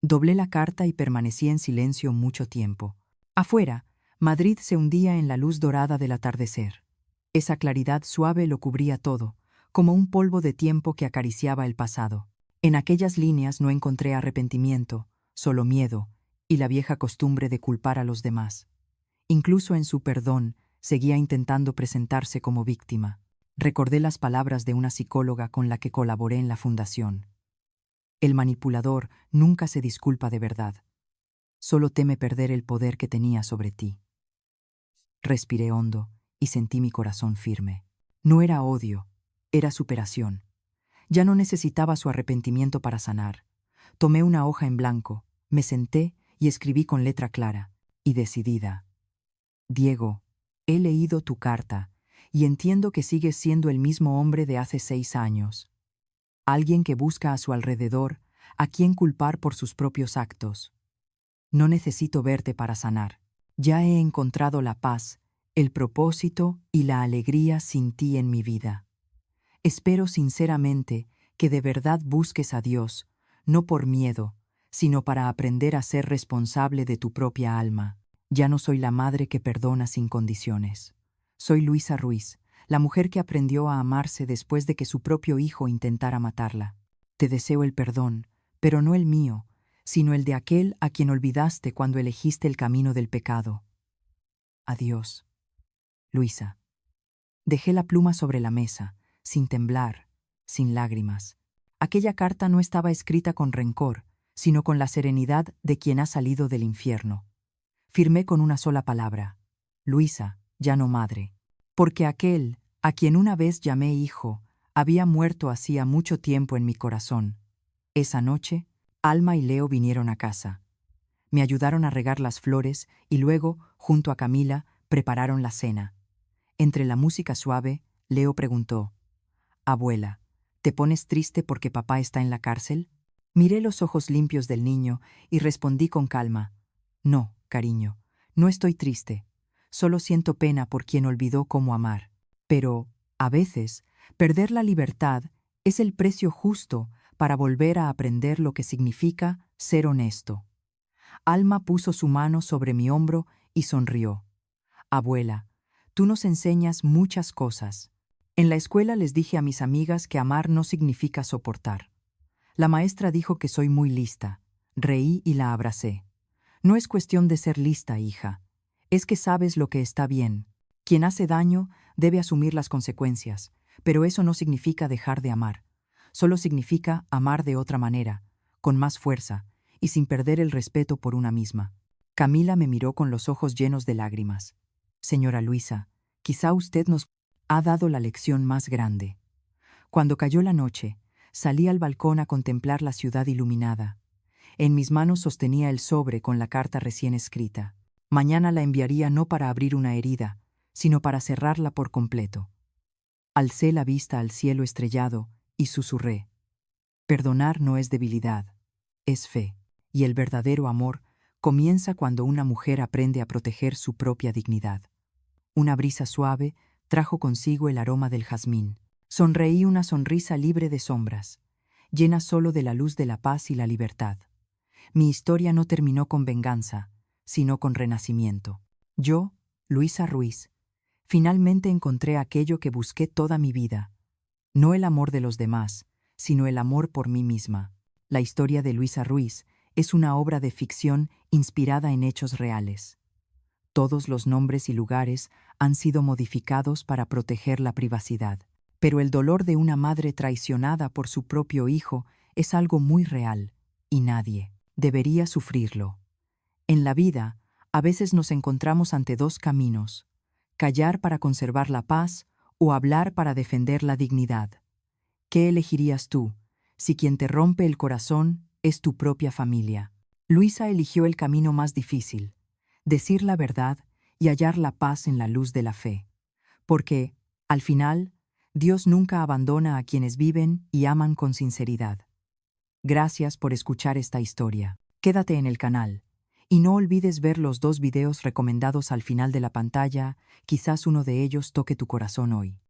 Doblé la carta y permanecí en silencio mucho tiempo. Afuera, Madrid se hundía en la luz dorada del atardecer. Esa claridad suave lo cubría todo, como un polvo de tiempo que acariciaba el pasado. En aquellas líneas no encontré arrepentimiento, solo miedo y la vieja costumbre de culpar a los demás. Incluso en su perdón, seguía intentando presentarse como víctima. Recordé las palabras de una psicóloga con la que colaboré en la fundación. El manipulador nunca se disculpa de verdad. Solo teme perder el poder que tenía sobre ti. Respiré hondo y sentí mi corazón firme. No era odio, era superación. Ya no necesitaba su arrepentimiento para sanar. Tomé una hoja en blanco, me senté y escribí con letra clara y decidida. Diego, he leído tu carta y entiendo que sigues siendo el mismo hombre de hace 6 años. Alguien que busca a su alrededor a quien culpar por sus propios actos. No necesito verte para sanar. Ya he encontrado la paz, el propósito y la alegría sin ti en mi vida. Espero sinceramente que de verdad busques a Dios, no por miedo, sino para aprender a ser responsable de tu propia alma. Ya no soy la madre que perdona sin condiciones. Soy Luisa Ruiz, la mujer que aprendió a amarse después de que su propio hijo intentara matarla. Te deseo el perdón, pero no el mío, sino el de aquel a quien olvidaste cuando elegiste el camino del pecado. Adiós. Luisa. Dejé la pluma sobre la mesa, sin temblar, sin lágrimas. Aquella carta no estaba escrita con rencor, sino con la serenidad de quien ha salido del infierno. Firmé con una sola palabra: Luisa, ya no madre. Porque aquel, a quien una vez llamé hijo, había muerto hacía mucho tiempo en mi corazón. Esa noche, Alma y Leo vinieron a casa. Me ayudaron a regar las flores y luego, junto a Camila, prepararon la cena. Entre la música suave, Leo preguntó: Abuela, ¿te pones triste porque papá está en la cárcel? Miré los ojos limpios del niño y respondí con calma: No, cariño, no estoy triste. Solo siento pena por quien olvidó cómo amar. Pero, a veces, perder la libertad es el precio justo para volver a aprender lo que significa ser honesto. Alma puso su mano sobre mi hombro y sonrió. Abuela, tú nos enseñas muchas cosas. En la escuela les dije a mis amigas que amar no significa soportar. La maestra dijo que soy muy lista. Reí y la abracé. No es cuestión de ser lista, hija. Es que sabes lo que está bien. Quien hace daño debe asumir las consecuencias, pero eso no significa dejar de amar. Solo significa amar de otra manera, con más fuerza, y sin perder el respeto por una misma. Camila me miró con los ojos llenos de lágrimas. Señora Luisa, quizá usted nos ha dado la lección más grande. Cuando cayó la noche, salí al balcón a contemplar la ciudad iluminada. En mis manos sostenía el sobre con la carta recién escrita. Mañana la enviaría no para abrir una herida, sino para cerrarla por completo. Alcé la vista al cielo estrellado y susurré: Perdonar no es debilidad, es fe, y el verdadero amor comienza cuando una mujer aprende a proteger su propia dignidad. Una brisa suave trajo consigo el aroma del jazmín. Sonreí una sonrisa libre de sombras, llena solo de la luz de la paz y la libertad. Mi historia no terminó con venganza, sino con renacimiento. Yo, Luisa Ruiz, finalmente encontré aquello que busqué toda mi vida. No el amor de los demás, sino el amor por mí misma. La historia de Luisa Ruiz es una obra de ficción inspirada en hechos reales. Todos los nombres y lugares han sido modificados para proteger la privacidad. Pero el dolor de una madre traicionada por su propio hijo es algo muy real, y nadie debería sufrirlo. En la vida, a veces nos encontramos ante dos caminos: callar para conservar la paz o hablar para defender la dignidad. ¿Qué elegirías tú, si quien te rompe el corazón es tu propia familia? Luisa eligió el camino más difícil: decir la verdad y hallar la paz en la luz de la fe. Porque, al final, Dios nunca abandona a quienes viven y aman con sinceridad. Gracias por escuchar esta historia. Quédate en el canal. Y no olvides ver los 2 videos recomendados al final de la pantalla, quizás uno de ellos toque tu corazón hoy.